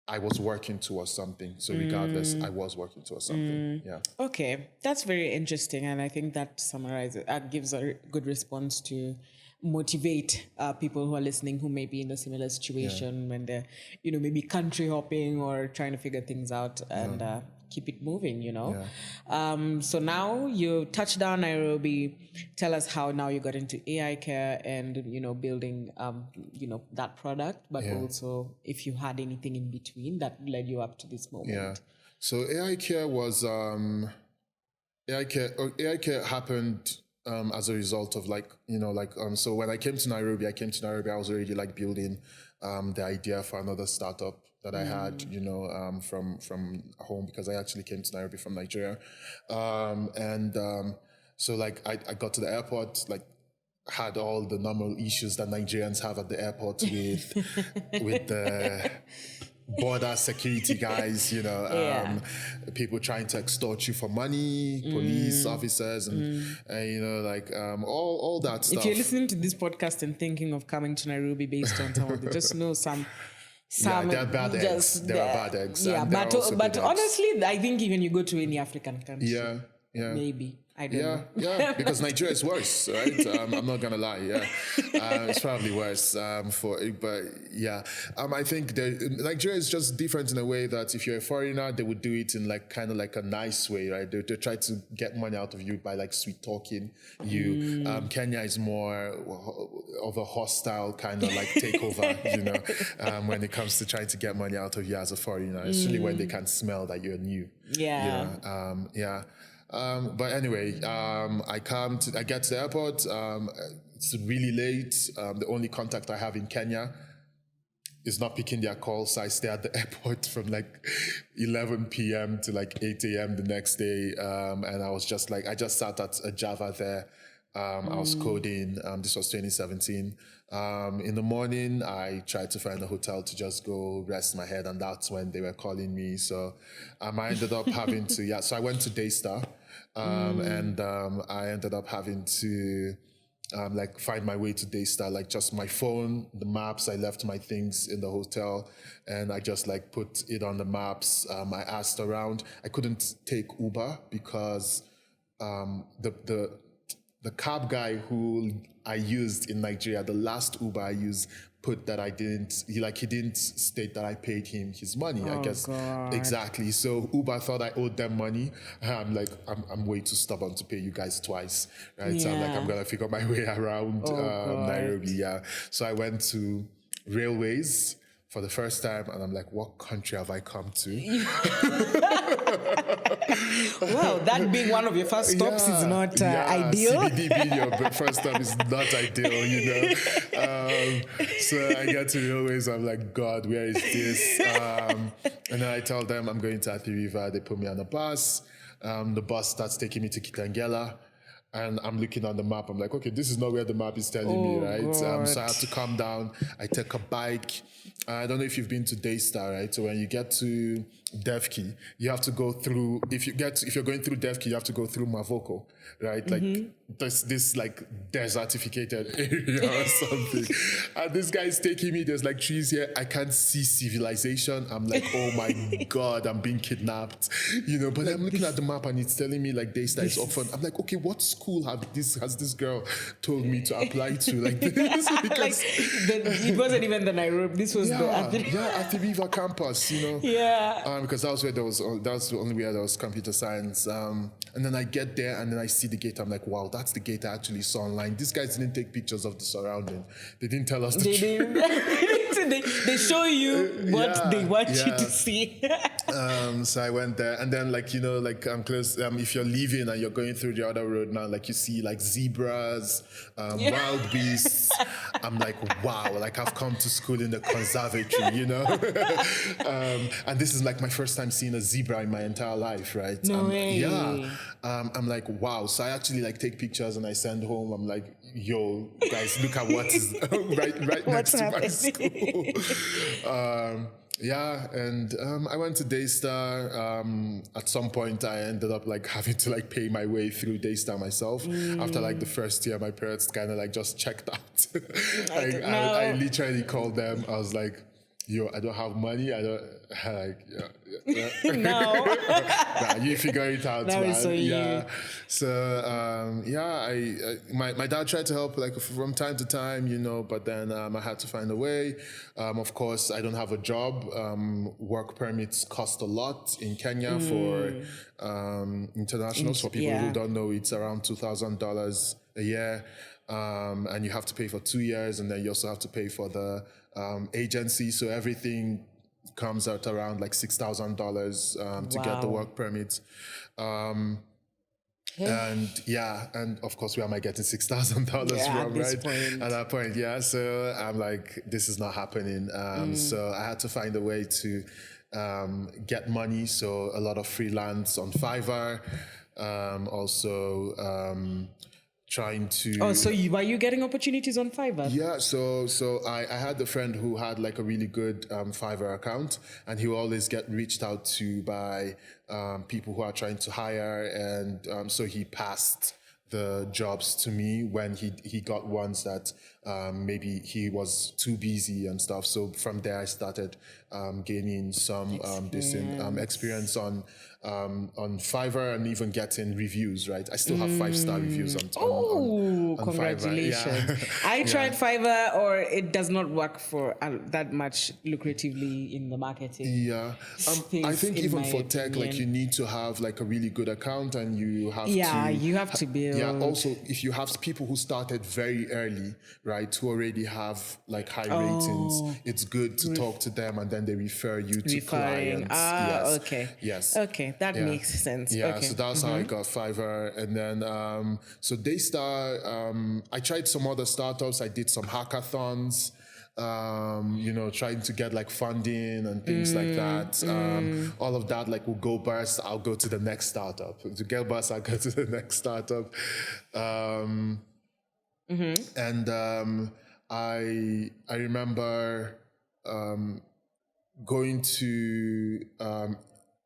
I was working towards something. So regardless, I was working towards something. Yeah. Okay, that's very interesting, and I think that summarizes, gives a good response to motivate people who are listening who may be in a similar situation when they're, maybe country hopping or trying to figure things out and keep it moving, So now you touched down Nairobi. Tell us how now you got into AiCare and, building, that product, but also if you had anything in between that led you up to this moment. Yeah. So AiCare was, AiCare happened as a result of so when I came to Nairobi, I was already like building the idea for another startup that I had, from home, because I actually came to Nairobi from Nigeria. So like I got to the airport, like had all the normal issues that Nigerians have at the airport with the border security guys, people trying to extort you for money, police officers, and all that stuff. If you're listening to this podcast and thinking of coming to Nairobi based on some of it, just know some they're bad eggs. There are bad eggs. Yeah, but honestly, I think even you go to any African country, maybe. I don't know. Yeah, because Nigeria is worse, right? I'm not gonna lie. Yeah, it's probably worse but yeah. I think Nigeria is just different in a way that if you're a foreigner, they would do it in like kind of like a nice way, right? They try to get money out of you by like sweet talking you. Kenya is more of a hostile kind of like takeover, when it comes to trying to get money out of you as a foreigner, especially when they can smell that you're new. Yeah. But anyway, I get to the airport. It's really late. The only contact I have in Kenya is not picking their call, so I stay at the airport from like 11 p.m. to like 8 a.m. the next day. And I just sat at a Java there. I was coding. This was 2017. In the morning, I tried to find a hotel to just go rest my head, and that's when they were calling me. So I ended up having to, so I went to Daystar, and I ended up having to find my way to Daystar, like just my phone, the maps. I left my things in the hotel, and I just like put it on the maps. I asked around. I couldn't take Uber because the cab guy who I used in Nigeria, the last Uber I used, put that he didn't state that I paid him his money. I guess God. exactly. So Uber thought I owed them money. I'm like, I'm way too stubborn to pay you guys twice, right? So I'm like, I'm gonna figure my way around Nairobi. Yeah. So I went to Railways for the first time, and I'm like, what country have I come to? Well, that being one of your first stops is not ideal. CBD being your first stop is not ideal, you know. So I get to Railways, I'm like, God, where is this? And then I tell them I'm going to Athi River. They put me on a bus. The bus starts taking me to Kitangela. And I'm looking on the map. I'm like, okay, this is not where the map is telling me, right? So I have to come down. I take a bike. I don't know if you've been to Daystar, right? So when you get to Devki, you have to go through. If you're going through Devki, you have to go through Mavoko, right? Like this like desertificated area or something. And this guy is taking me. There's like trees here. I can't see civilization. I'm like, oh my God, I'm being kidnapped, you know. But I'm looking at the map and it's telling me like Daystar is often. I'm like, okay, what school has this girl told me to apply to? Like this, because it wasn't even the Nairobi. This was at the River campus, you know. Yeah. Because that was the only way there was computer science. And then I get there and then I see the gate. I'm like, wow, that's the gate I actually saw online. These guys didn't take pictures of the surrounding. They didn't tell us the truth. They show you what they want you to see. So I went there, and then I'm close. If you're leaving and you're going through the other road now, like you see like zebras, wild beasts. I'm like, wow, like I've come to school in the conservatory, you know. And this is like my first time seeing a zebra in my entire life, right? No way. Yeah. I'm like, wow. So I actually like take pictures and I send home. I'm like, yo, guys, look at what is right next to my school. And I went to Daystar. At some point, I ended up like having to like pay my way through Daystar myself. After like the first year, my parents kind of like just checked out. I literally called them. I was like, yo, I don't have money. I don't like, No. Nah, you figure it out, That man. is so you. So my dad tried to help like from time to time, you know, but then I had to find a way. Of course, I don't have a job. Work permits cost a lot in Kenya for internationals. For people who don't know, it's around $2,000 a year. And you have to pay for 2 years, and then you also have to pay for the agency. So everything comes out around like $6,000 to get the work permit. And of course, where am I getting $6,000 from, right? At that point, so I'm like, this is not happening. So I had to find a way to get money. So a lot of freelance on Fiverr, also trying to... Oh, so were you getting opportunities on Fiverr? Yeah, so I had a friend who had like a really good Fiverr account, and he would always get reached out to by people who are trying to hire, and so he passed the jobs to me when he got ones that maybe he was too busy and stuff. So from there I started gaining some experience on Fiverr, and even getting reviews, right? I still have 5-star reviews on congratulations. Fiverr. Yeah. I tried Fiverr, or it does not work for that much lucratively in the marketing. Yeah. I think even for tech, like you need to have like a really good account, and you have to... Yeah, you have to build... Yeah, also if you have people who started very early, right, who already have like high ratings, it's good to talk to them, and then they refer you to clients. Okay. Yes. Okay, that makes sense. Yeah, okay. So that's how I got Fiverr. And then, so Daystar, I tried some other startups. I did some hackathons, trying to get like funding and things like that. All of that, like, will go burst, I'll go to the next startup. To get burst, I'll go to the next startup. And I remember going to...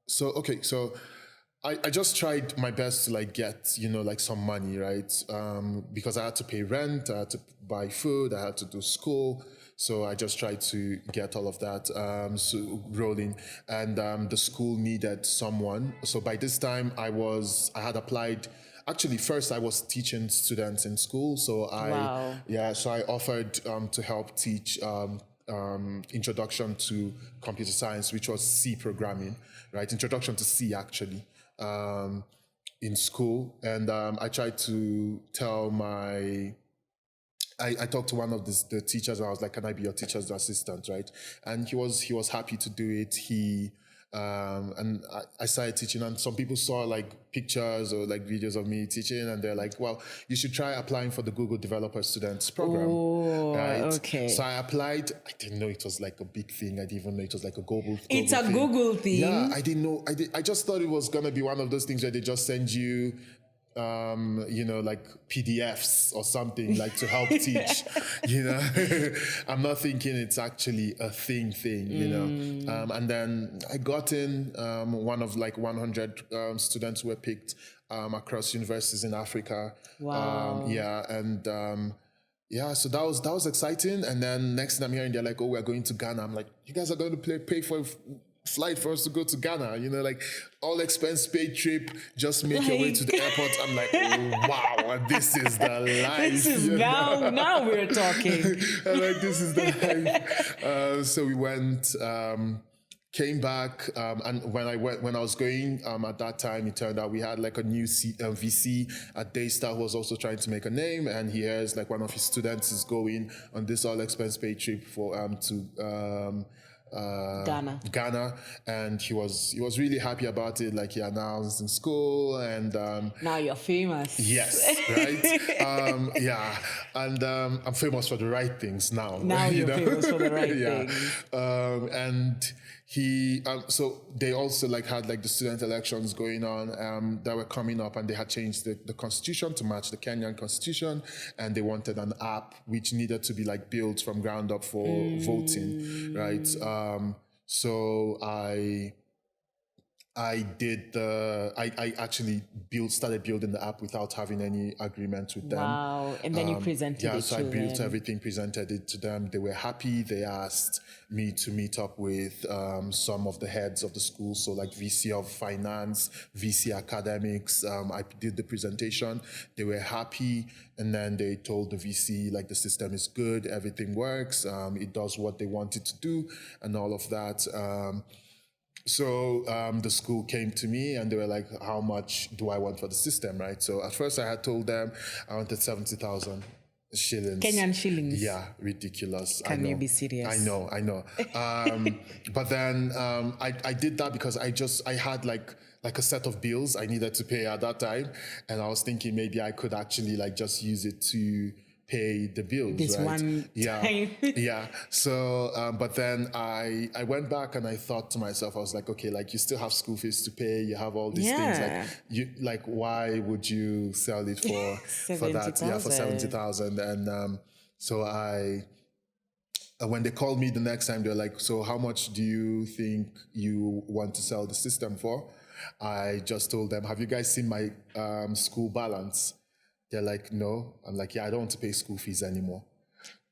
So I just tried my best to like get, like some money, right? Because I had to pay rent, I had to buy food, I had to do school. So I just tried to get all of that rolling. And the school needed someone. So by this time I had applied actually first I was teaching students in school, so Wow. I offered to help teach introduction to computer science, which was C programming, right? Introduction to C actually. In school, and I tried to tell I talked to one of the teachers, and I was like, "Can I be your teacher's assistant?" Right, and he was happy to do it. And I started teaching, and some people saw like pictures or like videos of me teaching, and they're like, "Well, you should try applying for the Google Developer Students Program." Oh, right? okay. So I applied. I didn't know it was like a big thing. I didn't even know it was like a global. It's a thing. Google thing. Yeah, I didn't know. I just thought it was gonna be one of those things where they just send you like PDFs or something like to help teach, I'm not thinking it's actually a thing, and then I got in one of like 100 students who were picked across universities in Africa. Wow. So that was exciting. And then next thing I'm hearing, they're like, "Oh, we're going to Ghana." I'm like, "You guys are going to pay for flight for us to go to Ghana, like all expense paid trip, just make your way to the airport." I'm like, "Oh, wow, this is the life." This is now we're talking. I'm like, this is the life. So we went, came back, and when I was going at that time, it turned out we had like a new VC at Daystar who was also trying to make a name, and he hears like one of his students is going on this all expense paid trip for to Ghana, and he was really happy about it. Like he announced in school, and now you're famous. Yes, right. And I'm famous for the right things now. Now you're famous for the right things. And he so they also like had like the student elections going on that were coming up, and they had changed the constitution to match the Kenyan constitution, and they wanted an app which needed to be like built from ground up for voting, right? So I actually started building the app without having any agreement with them. Wow. And then you presented it to them. So I built everything, presented it to them. They were happy. They asked me to meet up with some of the heads of the school. So like VC of finance, VC academics. I did the presentation. They were happy. And then they told the VC, like, the system is good. Everything works. It does what they want it to do and all of that. So the school came to me and they were like, "How much do I want for the system?" Right? So at first I had told them I wanted 70,000 shillings. Kenyan shillings. Yeah, ridiculous. Can you be serious? I know. But then I did that because I had like a set of bills I needed to pay at that time, and I was thinking maybe I could actually like just use it to pay the bills. This right? one time. Yeah. So, but then I went back and I thought to myself, I was like, okay, like you still have school fees to pay, you have all these things. Like why would you sell it for that? Yeah, for 70,000. And so when they called me the next time, they're like, "So how much do you think you want to sell the system for?" I just told them, "Have you guys seen my school balance?" They're like, "No." I'm like, "Yeah, I don't want to pay school fees anymore."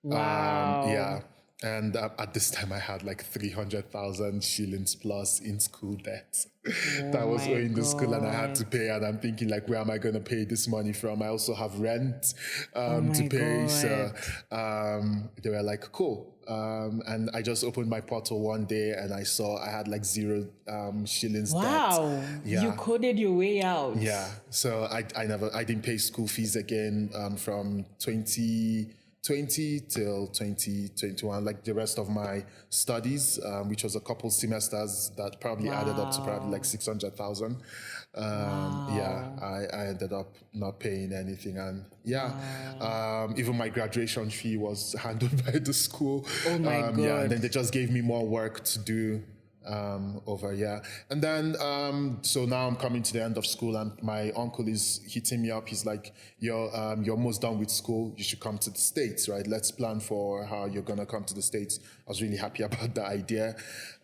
Wow. And at this time I had like 300,000 shillings plus in school debt that I was owing the school, and I had to pay. And I'm thinking like, where am I going to pay this money from? I also have rent to pay. God. So they were like, "Cool." And I just opened my portal one day and I saw I had like 0 shillings Wow. debt. Yeah. You coded your way out. Yeah. So I didn't pay school fees again from 2020 till 2021, like the rest of my studies, which was a couple semesters that probably added up to probably like 600,000. I ended up not paying anything, and even my graduation fee was handled by the school. Oh my God. And then they just gave me more work to do and then so now I'm coming to the end of school, and my uncle is hitting me up. He's like, you're almost done with school, you should come to the States, right? Let's plan for how you're gonna come to the States. I was really happy about the idea,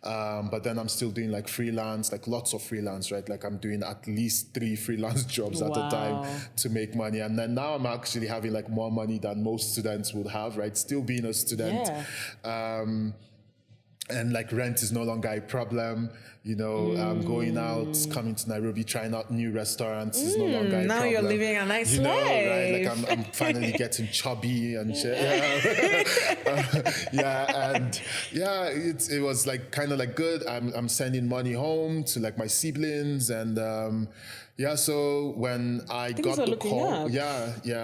but then I'm still doing like freelance, like lots of freelance, right? Like I'm doing at least 3 freelance jobs at a time to make money. And then now I'm actually having like more money than most students would have, right? Still being a student. and like rent is no longer a problem. Going out, coming to Nairobi, trying out new restaurants is no longer a now problem. you're living a nice life. Right? Like I'm finally getting chubby and shit. It was like kind of like good. I'm sending money home to like my siblings, and so when I got the call,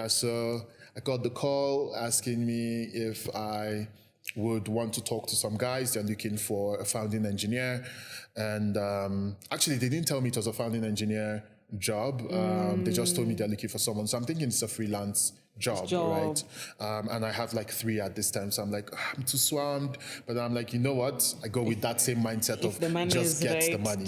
so I got the call asking me if I would want to talk to some guys. They're looking for a founding engineer. And actually, they didn't tell me it was a founding engineer job. They just told me they're looking for someone. So I'm thinking it's a freelance job. Right? And I have like 3 at this time. So I'm like, I'm too swamped. But I'm like, you know what? I go with that same mindset of just get the money.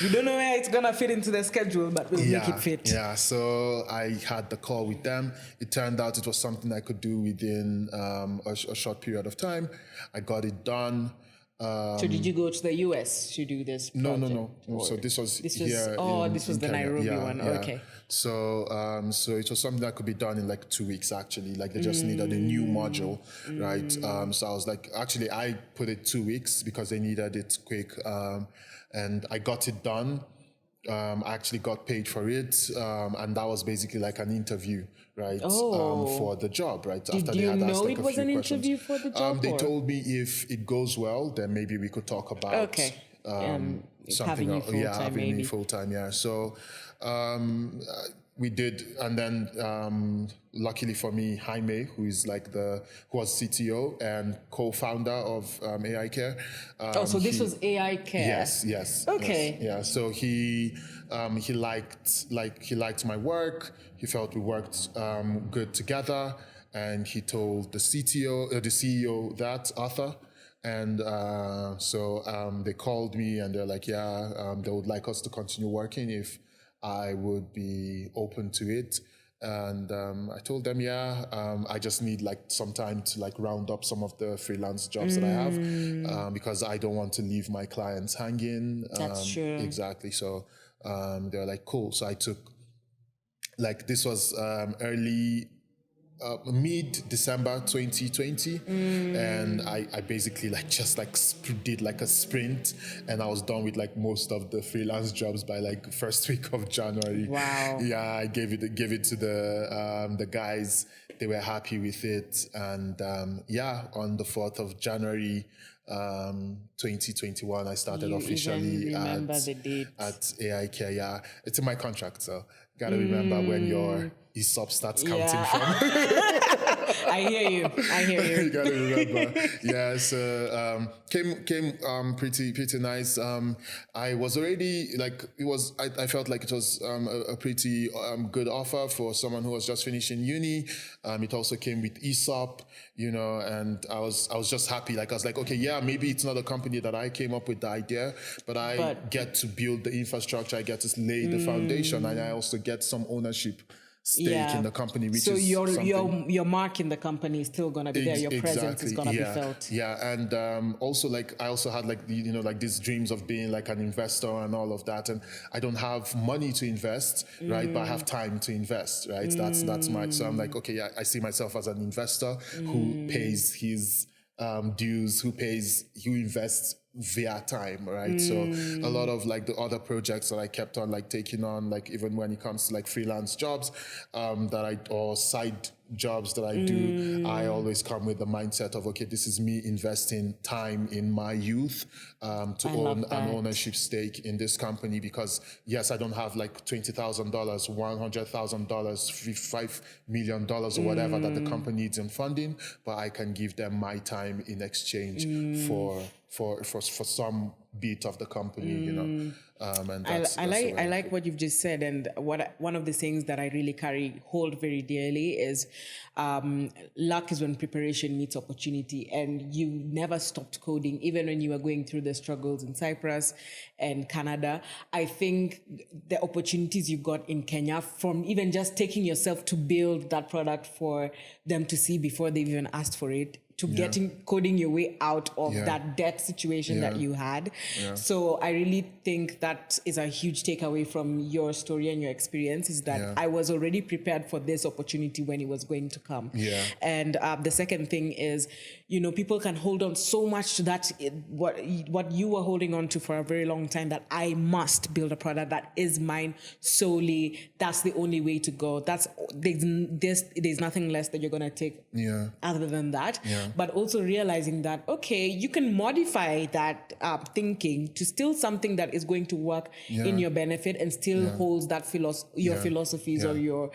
You don't know where it's going to fit into the schedule, but we'll make it fit. Yeah, so I had the call with them. It turned out it was something I could do within a short period of time. I got it done. So did you go to the US to do this project? No. So this was here. This was the Kenya. Nairobi one. Yeah. Okay. So it was something that could be done in like 2 weeks actually. Like they just needed a new module, right? So I was like, actually, I put it 2 weeks because they needed it quick, and I got it done. I actually got paid for it, and that was basically like an interview, right? For the job, right? Did you know it was an interview for the job? They told me if it goes well, then maybe we could talk about something else. Having me full time. Yeah. So we did, and then luckily for me, Jaime, who was CTO and co-founder of AiCare. So this was AiCare. Yes. Okay. Yes, yeah. So he liked my work. He felt we worked good together, and he told the CEO that, Arthur. And they called me and they're like, they would like us to continue working if I would be open to it. And I told them, I just need like some time to like round up some of the freelance jobs that I have, because I don't want to leave my clients hanging. That's true. Exactly. So they were like, cool. So I took, like, this was early mid-December 2020, and I basically did like a sprint, and I was done with like most of the freelance jobs by like first week of January. Wow. Yeah, I gave it to the guys. They were happy with it, and on the 4th of January 2021, I started officially at AiCare. Yeah, it's in my contract, so gotta remember when your ESOP starts counting from. I hear you. You gotta remember. Yeah, so came pretty nice. I was already like, I felt like it was a pretty good offer for someone who was just finishing uni. It also came with ESOP, and I was just happy. Like I was like, okay, maybe it's not a company that I came up with the idea, but I get to build the infrastructure, I get to lay the foundation, and I also get some ownership stake in the company, which is your mark in the company is still gonna be there. Your presence is gonna be felt. Yeah, and also like I also had like like these dreams of being like an investor and all of that, and I don't have money to invest, right? But I have time to invest, right? That's my. So I'm like, okay, I see myself as an investor who pays his dues, who invests via time, right? So a lot of like the other projects that I kept on like taking on, like even when it comes to like freelance jobs or side jobs that I do, I always come with the mindset of, okay, this is me investing time in my youth to own an ownership stake in this company, because yes, I don't have like $20,000, $100,000, $5 million or whatever that the company needs in funding, but I can give them my time in exchange for some bit of the company, and I like what you've just said, and one of the things that I really hold very dearly is luck is when preparation meets opportunity, and you never stopped coding even when you were going through the struggles in Cyprus and Canada. I think the opportunities you got in Kenya from even just taking yourself to build that product for them to see before they've even asked for it, to coding your way out of that debt situation that you had. So I really think that is a huge takeaway from your story and your experience, is that I was already prepared for this opportunity when it was going to come. And the second thing is, you know, people can hold on so much to that, what you were holding on to for a very long time, that I must build a product that is mine solely. That's the only way to go. There's nothing less that you're going to take other than that. But also realizing that, okay, you can modify that thinking to still something that is going to work in your benefit and still holds that your philosophies or your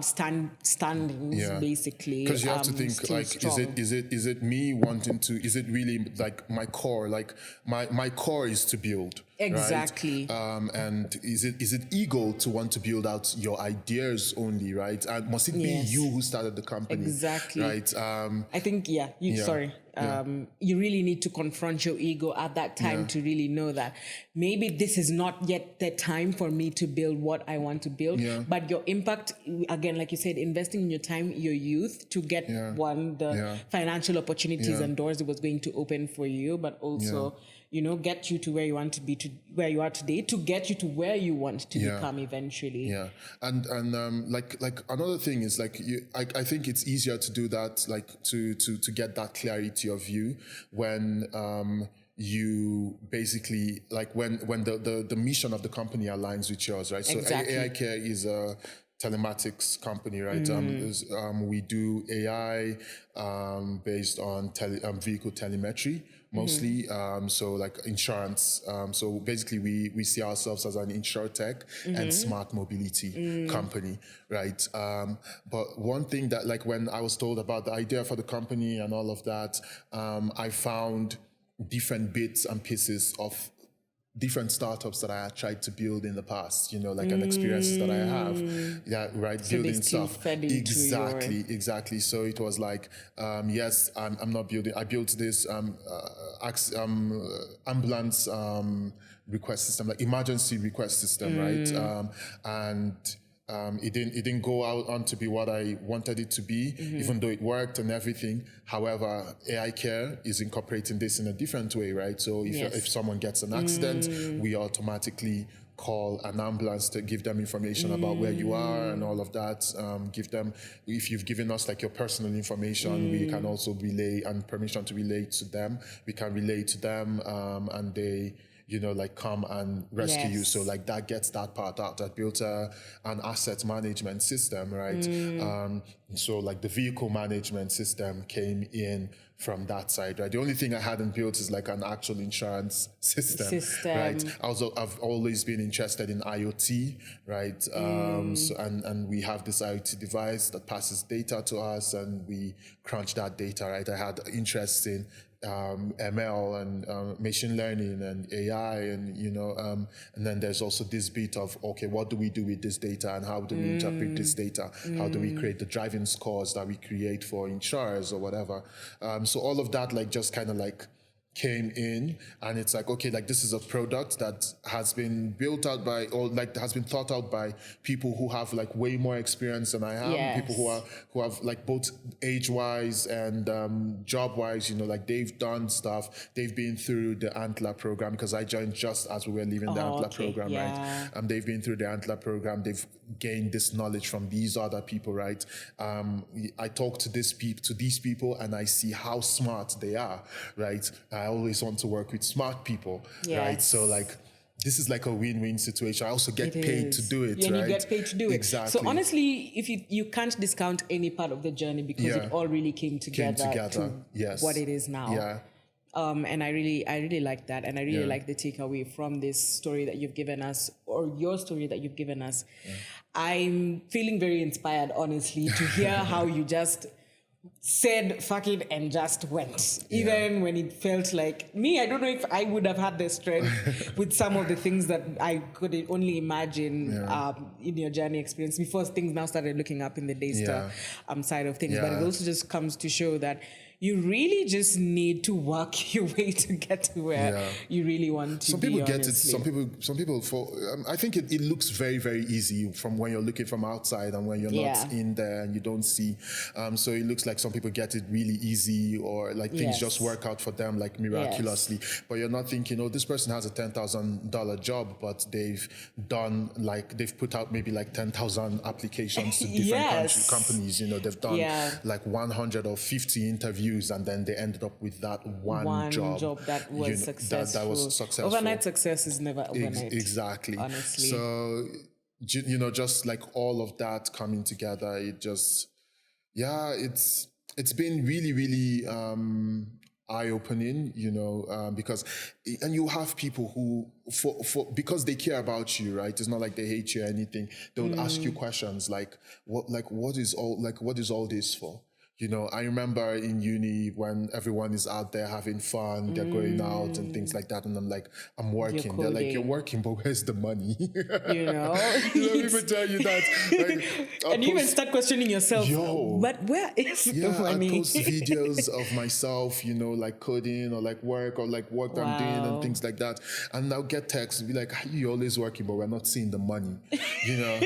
standings, basically. Because you have to think, like, is it me wanting to, is it really like my core? Like my core is to build. Exactly. Right? And is it ego to want to build out your ideas only, right? And must it be you who started the company? Exactly. Right. I think you really need to confront your ego at that time to really know that maybe this is not yet the time for me to build what I want to build. But your impact, again, like you said, investing in your time, your youth, to get the financial opportunities and doors it was going to open for you, but also you know, get you to where you want to be, to where you are today, to get you to where you want to become eventually. And like another thing is, like, I think it's easier to do that, like to get that clarity of view when you basically, like, when the mission of the company aligns with yours, right? Exactly. So AiCare is a telematics company, right? We do AI based on vehicle telemetry mostly. So like insurance. So basically we see ourselves as an insurtech and smart mobility company, right? But one thing that, like, when I was told about the idea for the company and all of that, I found different bits and pieces of different startups that I had tried to build in the past, you know, like an experiences that I have, right? So building they still stuff. fed into Exactly. So it was like, yes, I'm not building. I built this ambulance request system, like emergency request system, right? And it didn't go out on to be what I wanted it to be, even though it worked and everything. However, AiCare is incorporating this in a different way, right? So if someone gets an accident, we automatically call an ambulance to give them information about where you are and all of that. Give them, if you've given us like your personal information, we can also relay, and permission to relay to them. We can relay to them, and they, you know, like, come and rescue you. So like that gets that part out. That built an asset management system, right? So like the vehicle management system came in from that side, right? The only thing I hadn't built is like an actual insurance system. Right? I've always been interested in IoT, right? So, and we have this IoT device that passes data to us, and we crunch that data, right? I had interest in ML and machine learning and AI, and you know, and then there's also this bit of, okay, what do we do with this data, and how do we interpret this data? How do we create the driving scores that we create for insurers or whatever? So all of that, like, just kind of like came in, and it's like, okay, like, this is a product that has been built out by, or like has been thought out by people who have like way more experience than I have, people who have like both age-wise and job-wise, you know, like they've done stuff, they've been through the Antler program, because I joined just as we were leaving the Antler program, right? They've been through the Antler program, they've gained this knowledge from these other people, right? I talk to these people and I see how smart they are, right? I always want to work with smart people, right? So like, this is like a win-win situation. I also get paid to do it, right? You get paid to do it. Exactly. So honestly, if you can't discount any part of the journey, because it all really came together to what it is now. And I really like that, and I really like the takeaway from this story that you've given us, or your story that you've given us. I'm feeling very inspired, honestly, to hear how you just said fuck it and just went, even when it felt like, me, I don't know if I would have had the strength with some of the things that I could only imagine in your journey experience, before things now started looking up in the Daystar side of things. But it also just comes to show that, you really just need to work your way to get to where you really want to some be. people get honestly. it. Some people fall. I think it looks very, very easy from when you're looking from outside and when you're not in there and you don't see. So it looks like some people get it really easy, or like things just work out for them like miraculously. But you're not thinking, oh, this person has a $10,000 job, but they've put out maybe like 10,000 applications to different companies. You know, they've done like 100 or 50 interviews, and then they ended up with that one job that was successful. That was successful. Overnight success is never overnight. Exactly. Honestly. So, you know, just like all of that coming together, it just, it's been really, really eye-opening, you know, because, and you have people who, because they care about you, right? It's not like they hate you or anything. They'll ask you questions like, what is all this for? You know, I remember in uni when everyone is out there having fun, they're going out and things like that. And I'm like, I'm working. They're like, you're working, but where's the money? You know? People tell you that. Like, and you even start questioning yourself, but where is the money? I post videos of myself, you know, like coding or like work I'm doing and things like that. And I'll get texts and be like, you're always working, but we're not seeing the money, you know?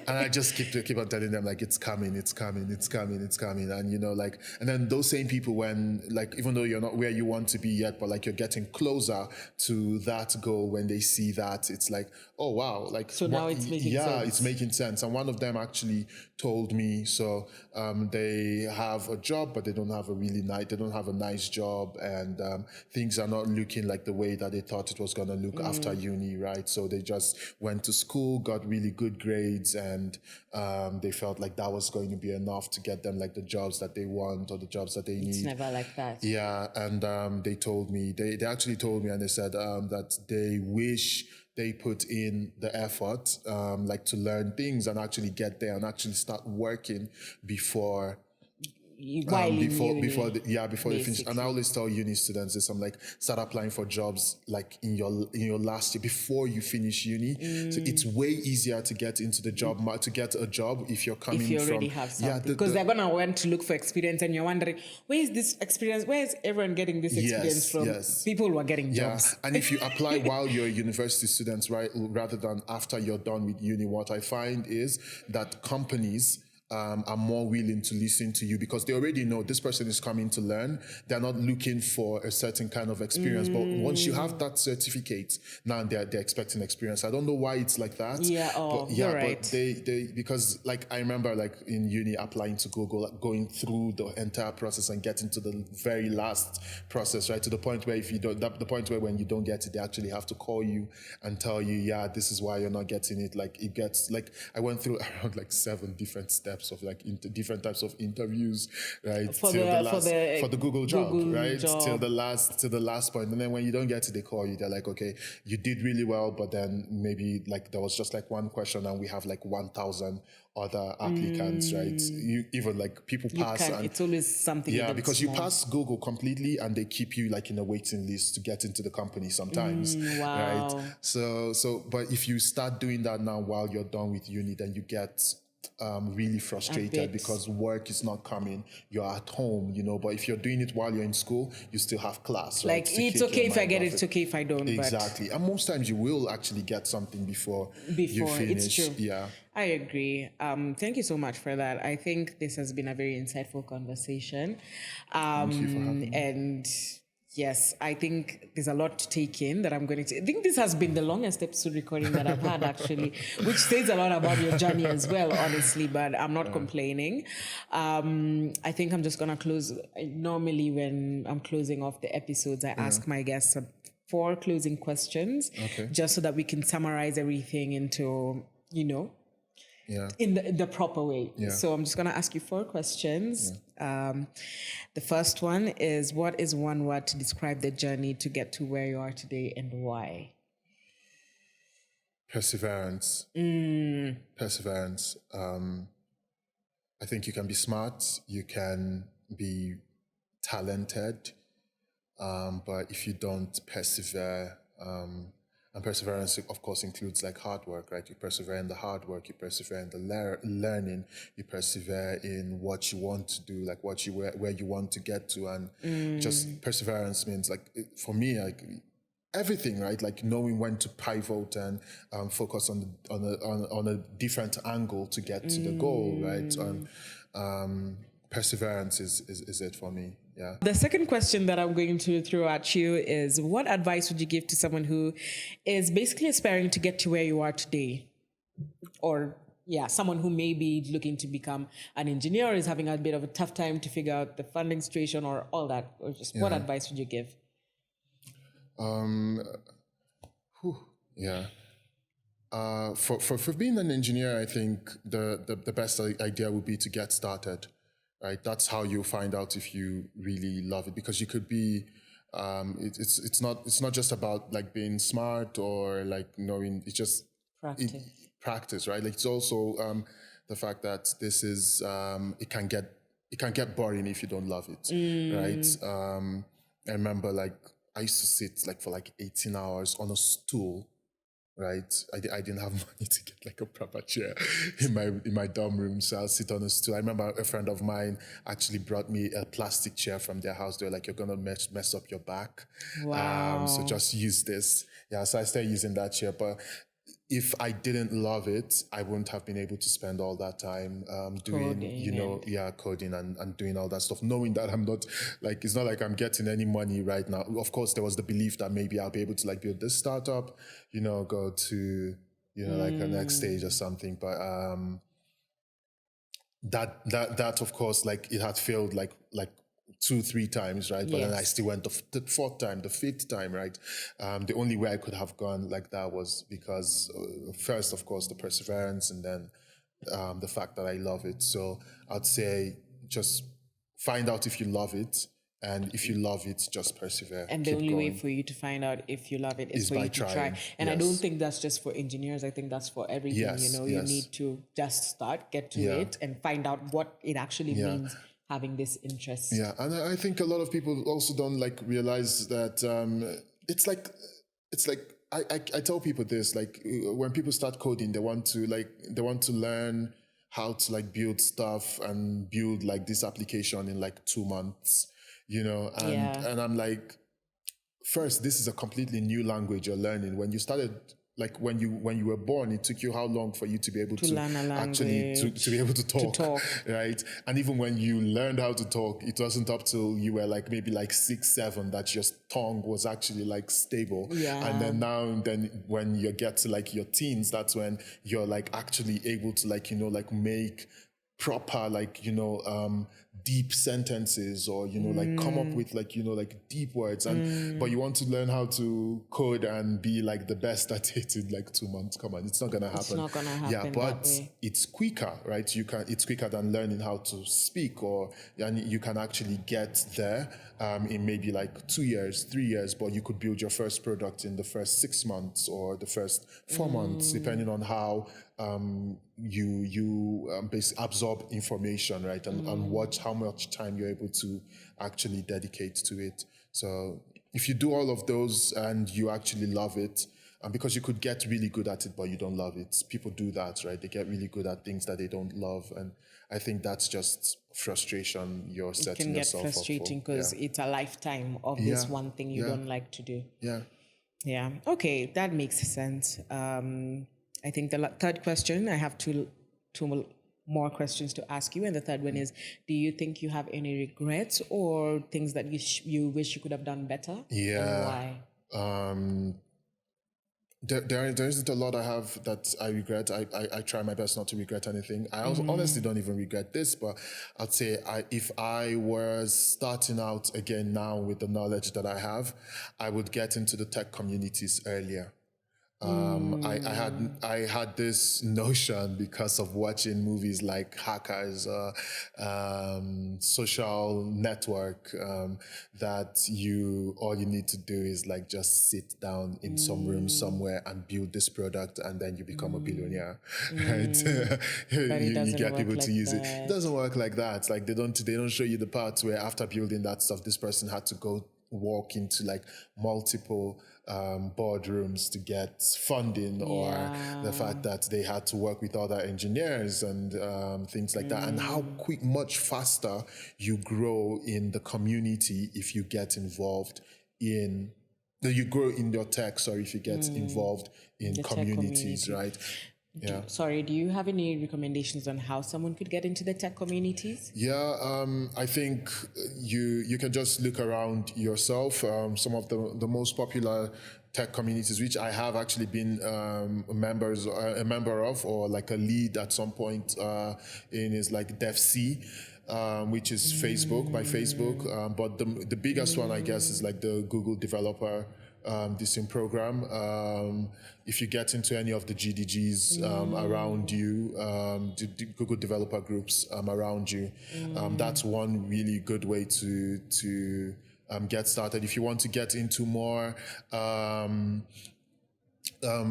And I just keep on telling them like, it's coming. And, you know, like, and then those same people, when like, even though you're not where you want to be yet, but like you're getting closer to that goal, when they see that, it's like, oh wow, like, so now it's making sense. It's making sense. And one of them actually told me, so they have a job, but they don't have a nice job, and things are not looking like the way that they thought it was going to look after uni, right? So they just went to school, got really good grades, and they felt like that was going to be enough to get them like the jobs that they want or the jobs that they need. It's never like that. Yeah, and they told me, they actually told me, and they said that they wish they put in the effort, like to learn things and actually get there and actually start working before before they finish. And I always tell uni students this, I'm like, start applying for jobs like in your last year before you finish uni. So it's way easier to get into the job to get a job if you're coming if you from already have something, because they're gonna want to look for experience, and you're wondering, where is this experience? Where is everyone getting this experience from? People who are getting jobs. And if you apply while you're a university student, right, rather than after you're done with uni, what I find is that companies are more willing to listen to you, because they already know this person is coming to learn. They're not looking for a certain kind of experience. But once you have that certificate, now they're expecting experience. I don't know why it's like that. You're right. But they because like I remember like in uni applying to Google, like, going through the entire process and getting to the very last process, right? To the point where the point where when you don't get it, they actually have to call you and tell you, this is why you're not getting it. Like it gets like, I went through around like 7 different steps of like different types of interviews, right? For the Google job, right? Till the last point. And then when you don't get it, they call you. They're like, okay, you did really well, but then maybe like there was just like one question and we have like 1,000 other applicants, right? You even like people pass. It's always something. Yeah, because you pass Google completely and they keep you like in a waiting list to get into the company sometimes, right? So, but if you start doing that now while you're done with uni, then you get really frustrated because work is not coming. You're at home, you know, but if you're doing it while you're in school, you still have class, right? Like, it's okay if I get it, it's okay if I don't. Exactly. And most times you will actually get something before you finish. It's true. Yeah. I agree. Thank you so much for that. I think this has been a very insightful conversation. Thank you for having me. And yes, I think there's a lot to take in that I'm going to... I think this has been the longest episode recording that I've had, actually, which says a lot about your journey as well, honestly, but I'm not complaining. I think I'm just going to close. Normally, when I'm closing off the episodes, I ask my guests 4 closing questions, just so that we can summarize everything into, you know, in the proper way. So I'm just going to ask you 4 questions. The first one is, what is one word to describe the journey to get to where you are today, and why? Perseverance. Perseverance. I think you can be smart, you can be talented, but if you don't persevere, And perseverance, of course, includes like hard work, right? You persevere in the hard work, you persevere in the learning, you persevere in what you want to do, like where you want to get to. And just perseverance means like, for me, like everything, right? Like knowing when to pivot and focus on a different angle to get to the goal, right? Perseverance is it for me. Yeah. The second question that I'm going to throw at you is, what advice would you give to someone who is basically aspiring to get to where you are today? Or, someone who may be looking to become an engineer, or is having a bit of a tough time to figure out the funding situation or all that? Or just what advice would you give? For being an engineer, I think the best idea would be to get started. Right, that's how you find out if you really love it, because you could be. It's not just about like being smart or like knowing. It's just practice, right? Like it's also the fact that this is it can get boring if you don't love it, right? I remember like I used to sit like for like 18 hours on a stool. Right, I didn't have money to get like a proper chair in my dorm room, so I'll sit on a stool. I remember a friend of mine actually brought me a plastic chair from their house. They were like, "You're gonna mess up your back, so just use this." Yeah, so I started using that chair. But if I didn't love it, I wouldn't have been able to spend all that time doing, coding and doing all that stuff, knowing that I'm not, like, it's not like I'm getting any money right now. Of course, there was the belief that maybe I'll be able to, like, build this startup, go to, like a next stage or something. But that of course, like, it had failed, like 2-3 times, right? But then I still went the fourth time, the fifth time, right? The only way I could have gone like that was because first, of course, the perseverance, and then the fact that I love it. So I'd say just find out if you love it, and if you love it, just persevere. And the only way for you to find out if you love it is for you to try. And I don't think that's just for engineers. I think that's for everything. You need to just start, get to it, and find out what it actually means. Having this interest. Yeah, and I think a lot of people also don't like realize that it's like I tell people this, like when people start coding, they want to learn how to like build stuff and build like this application in like 2 months, and I'm like, first, this is a completely new language you're learning. When you started, like when you were born, it took you how long for you to be able to learn a language, actually to be able to talk, right? And even when you learned how to talk, it wasn't up till you were like maybe like 6-7 that your tongue was actually like stable. And then when you get to like your teens, that's when you're like actually able to like like make proper like deep sentences, or like come up with like like deep words, and but you want to learn how to code and be like the best at it in like 2 months. Come on, it's not gonna happen. It's not gonna happen. Yeah, but it's quicker, right? It's quicker than learning how to speak, and you can actually get there in maybe like 2 years, 3 years, but you could build your first product in the first 6 months or the first 4 months, depending on how you basically absorb information, right? And watch how much time you're able to actually dedicate to it. So if you do all of those and you actually love it, because you could get really good at it, but you don't love it. People do that, right? They get really good at things that they don't love. And I think that's just frustration you're setting yourself up for. It can get frustrating because it's a lifetime of this one thing you don't like to do. Yeah. Okay, that makes sense. I think the third question, I have two more questions to ask you. And the third one is, do you think you have any regrets or things that you wish you could have done better? Yeah. And why? There isn't a lot I have that I regret. I try my best not to regret anything. I also honestly don't even regret this, but I'd say if I was starting out again now with the knowledge that I have, I would get into the tech communities earlier. I had this notion because of watching movies like Hackers, Social Network, that all you need to do is like just sit down in some room somewhere and build this product, and then you become a billionaire, right? you get people to use it. It doesn't work like that. Like they don't show you the parts where after building that stuff, this person had to go walk into like multiple boardrooms to get funding, or the fact that they had to work with other engineers and things like that, and how much faster you grow in the community if you get involved in you grow in your tech, sorry, if you get involved in communities, right? Yeah. Do you have any recommendations on how someone could get into the tech communities? Yeah, I think you can just look around yourself. Some of the most popular tech communities, which I have actually been a member of, or like a lead at some point in, is like DevC. Which is Facebook, by Facebook. But the biggest one, I guess, is like the Google Developer this program. If you get into any of the GDGs around you, the Google Developer groups around you, that's one really good way to get started. If you want to get into more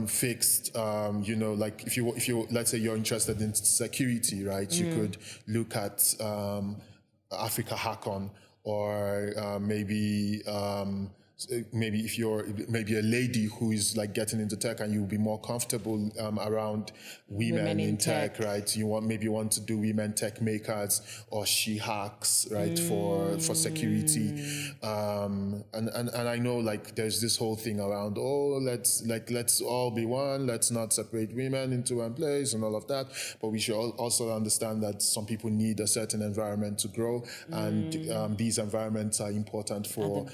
fixed, like if you let's say you're interested in security, right? You could look at Africa Hackon, or maybe if you're maybe a lady who is like getting into tech and you'll be more comfortable around women in tech, right? You want to do women tech makers or she hacks, right? For security, and I know like there's this whole thing around, let's all be one, let's not separate women into one place and all of that. But we should also understand that some people need a certain environment to grow, and these environments are important for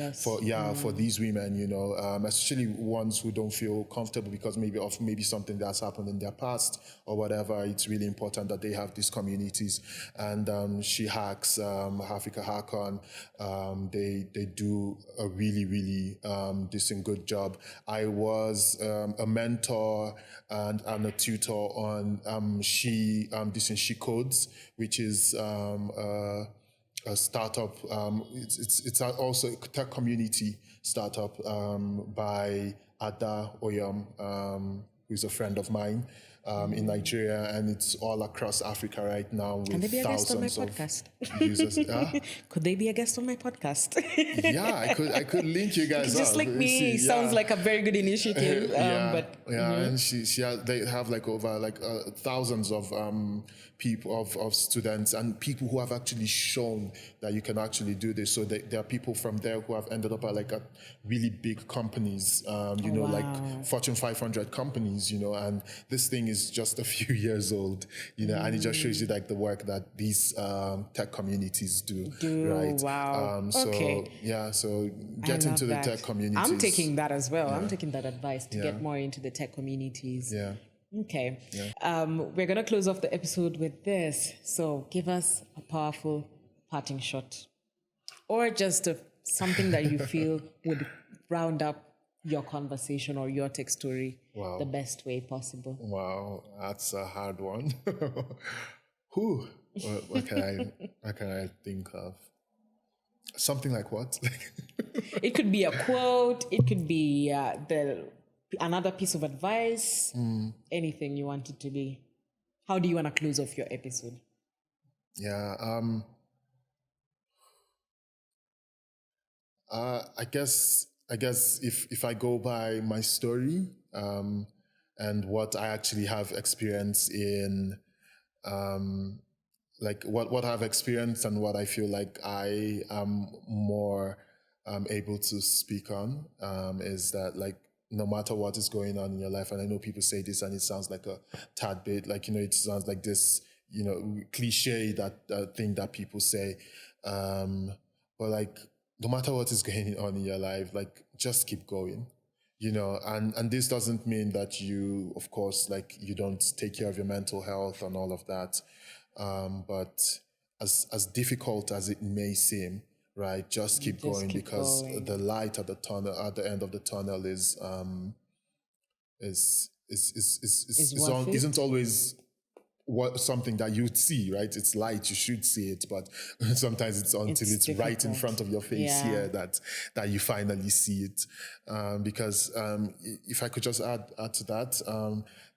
these women, especially ones who don't feel comfortable because maybe something that's happened in their past or whatever. It's really important that they have these communities. And She Hacks, Africa Hackon, they do a really, really decent good job. I was a mentor and a tutor on She Codes, which is a startup. It's also a tech community startup by Ada Oyam, who's a friend of mine in Nigeria, and it's all across Africa right now with Can they be a guest on my thousands podcast? of users. Could they be a guest on my podcast? Yeah, I could link you guys up. Just like me, sounds like a very good initiative. And they have like over like thousands of people of students and people who have actually shown that you can actually do this. So there are people from there who have ended up at really big companies, like Fortune 500 companies, and this thing is just a few years old, and it just shows you like the work that these tech communities do, right? Wow. So get into the tech communities. I'm taking that as well. I'm taking that advice to get more into the tech communities. Yeah. Okay. Yeah. We're going to close off the episode with this. So give us a powerful parting shot, or just something that you feel would round up your conversation or your tech story the best way possible. Wow, that's a hard one. What can I think of? Something like what? It could be a quote. It could be another piece of advice. Anything you want it to be. How do you want to close off your episode? Yeah. I guess if I go by my story and what I actually have experienced in like what I've experienced and what I feel like I am more able to speak on is that like no matter what is going on in your life, and I know people say this and it sounds like a tad bit like, it sounds like this, cliche, that thing that people say, but like no matter what is going on in your life, like just keep going. And this doesn't mean that you, of course, like you don't take care of your mental health and all of that. But as difficult as it may seem, right, just keep going, because the light at the end of the tunnel isn't always something that you'd see, right? It's light, you should see it, but sometimes it's until it's right in front of your face here that you finally see it. Because if I could just add to that,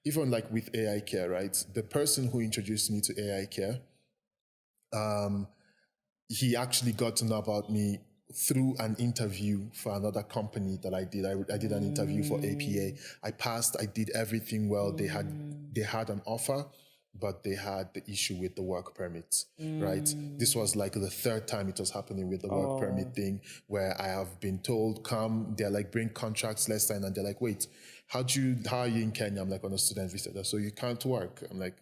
even like with AiCare, right? The person who introduced me to AiCare, he actually got to know about me through an interview for another company that I did. I did an interview for APA. I passed. I did everything well. They had an offer, but they had the issue with the work permit, right? This was like the third time it was happening with the work permit thing, where I have been told, come, they're like, bring contracts, let's sign, and they're like, wait, how are you in Kenya? I'm like, on a student visa. So you can't work. I'm like,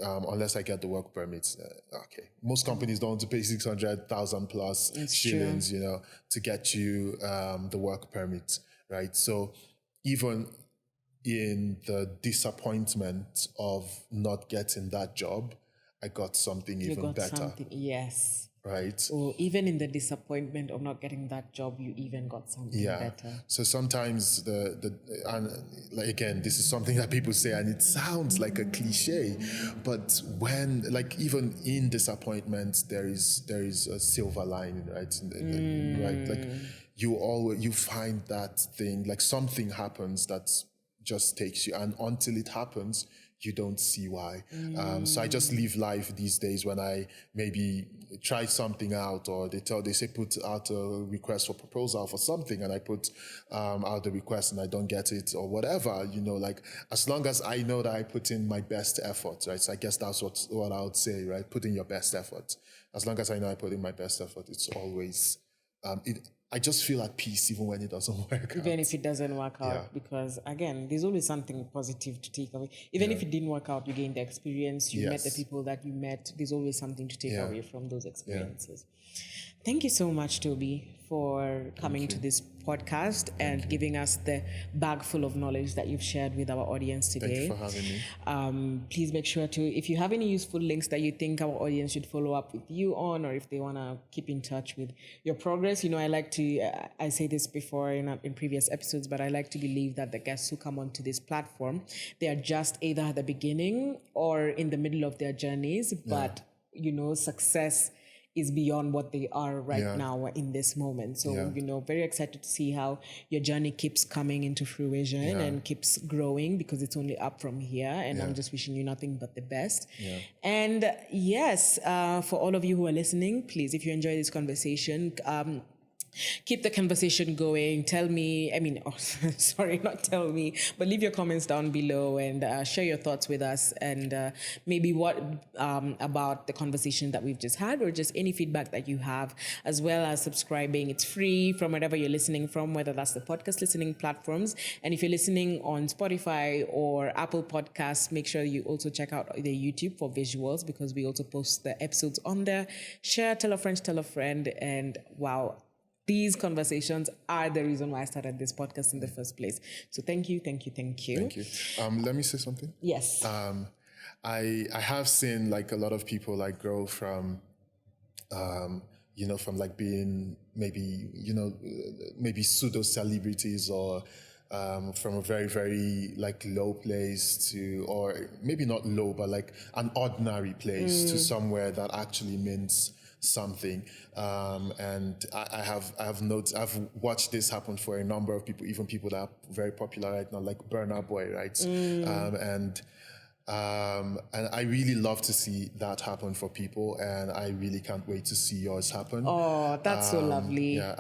unless I get the work permits. Okay. Most companies don't want to pay 600,000 plus shillings, to get you the work permit, right? So even in the disappointment of not getting that job, I got something even better. Yes. Right. Or even in the disappointment of not getting that job, you even got something better. So sometimes again, this is something that people say, and it sounds like a cliche, but when, like, even in disappointment, there is a silver lining, right? Right. Like you find that thing, like something happens that just takes you, and until it happens, you don't see why. So I just live life these days when I maybe try something out, or they say put out a request for proposal for something, and I put out the request and I don't get it or whatever, like, as long as I know that I put in my best effort, right? So I guess that's what I would say, right? Put in your best effort. As long as I know I put in my best effort, it's always, I just feel at peace even when it doesn't work Even if it doesn't work out, because again, there's always something positive to take away. Even if it didn't work out, you gained the experience, you met the people that you met. There's always something to take away from those experiences. Thank you so much, Toby, for coming to this podcast and giving us the bag full of knowledge that you've shared with our audience today. Thank you for having me. Please make sure to, if you have any useful links that you think our audience should follow up with you on, or if they want to keep in touch with your progress. I like to, I say this before in previous episodes, but I like to believe that the guests who come onto this platform, they are just either at the beginning or in the middle of their journeys, but, success is beyond what they are right now in this moment. So, very excited to see how your journey keeps coming into fruition and keeps growing, because it's only up from here. And I'm just wishing you nothing but the best. Yeah. And yes, for all of you who are listening, please, if you enjoy this conversation, keep the conversation going. Tell me, not tell me, but leave your comments down below and share your thoughts with us, and maybe what about the conversation that we've just had, or just any feedback that you have, as well as subscribing. It's free from wherever you're listening from, whether that's the podcast listening platforms. And if you're listening on Spotify or Apple Podcasts, make sure you also check out the YouTube for visuals, because we also post the episodes on there. Share, tell a friend, and wow, these conversations are the reason why I started this podcast in the first place. So thank you. Thank you. Let me say something. Yes. I have seen, like, a lot of people, like, grow from, from, like, being maybe pseudo celebrities, or from a very, very, like, low place to, or maybe not low, but like an ordinary place to somewhere that actually means something. And I've watched this happen for a number of people, even people that are very popular right now, like Burna Boy, right? And I really love to see that happen for people, and I really can't wait to see yours happen. Oh, that's so lovely. Yeah,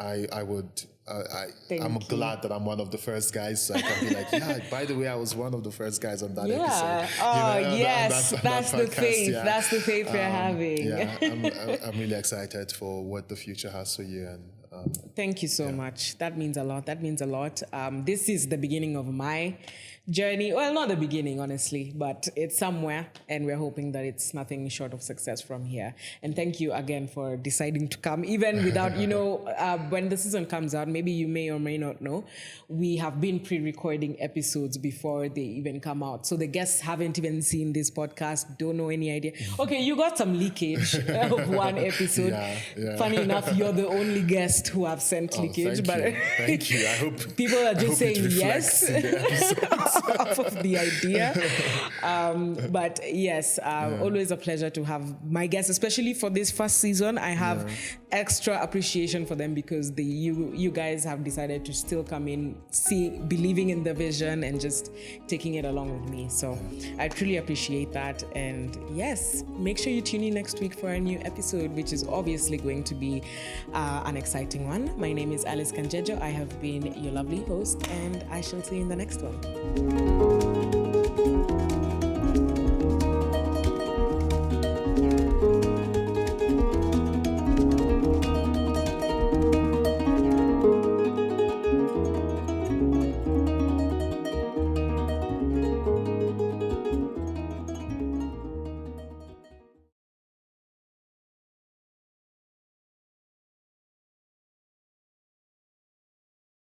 I'm glad that I'm one of the first guys, so I can be like, yeah, by the way, I was one of the first guys on that episode. Oh, yes, that's the faith. Yeah. That's the faith we're having. Yeah, I'm really excited for what the future has for you. And thank you so much. That means a lot. This is the beginning of my journey. Well, not the beginning, honestly, but it's somewhere, and we're hoping that it's nothing short of success from here. And thank you again for deciding to come, even without, when the season comes out, maybe you may or may not know, we have been pre-recording episodes before they even come out. So the guests haven't even seen this podcast, don't know any idea. Okay, you got some leakage of one episode. Yeah. Funny enough, you're the only guest who have sent leakage. Thank you. I hope people are just saying yes off of the idea. But yes, always a pleasure to have my guests, especially for this first season. I have extra appreciation for them because you guys have decided to still come in, believing in the vision and just taking it along with me. So I truly appreciate that. And yes, make sure you tune in next week for a new episode, which is obviously going to be an exciting one. My name is Alice Kanjejo. I have been your lovely host, and I shall see you in the next one.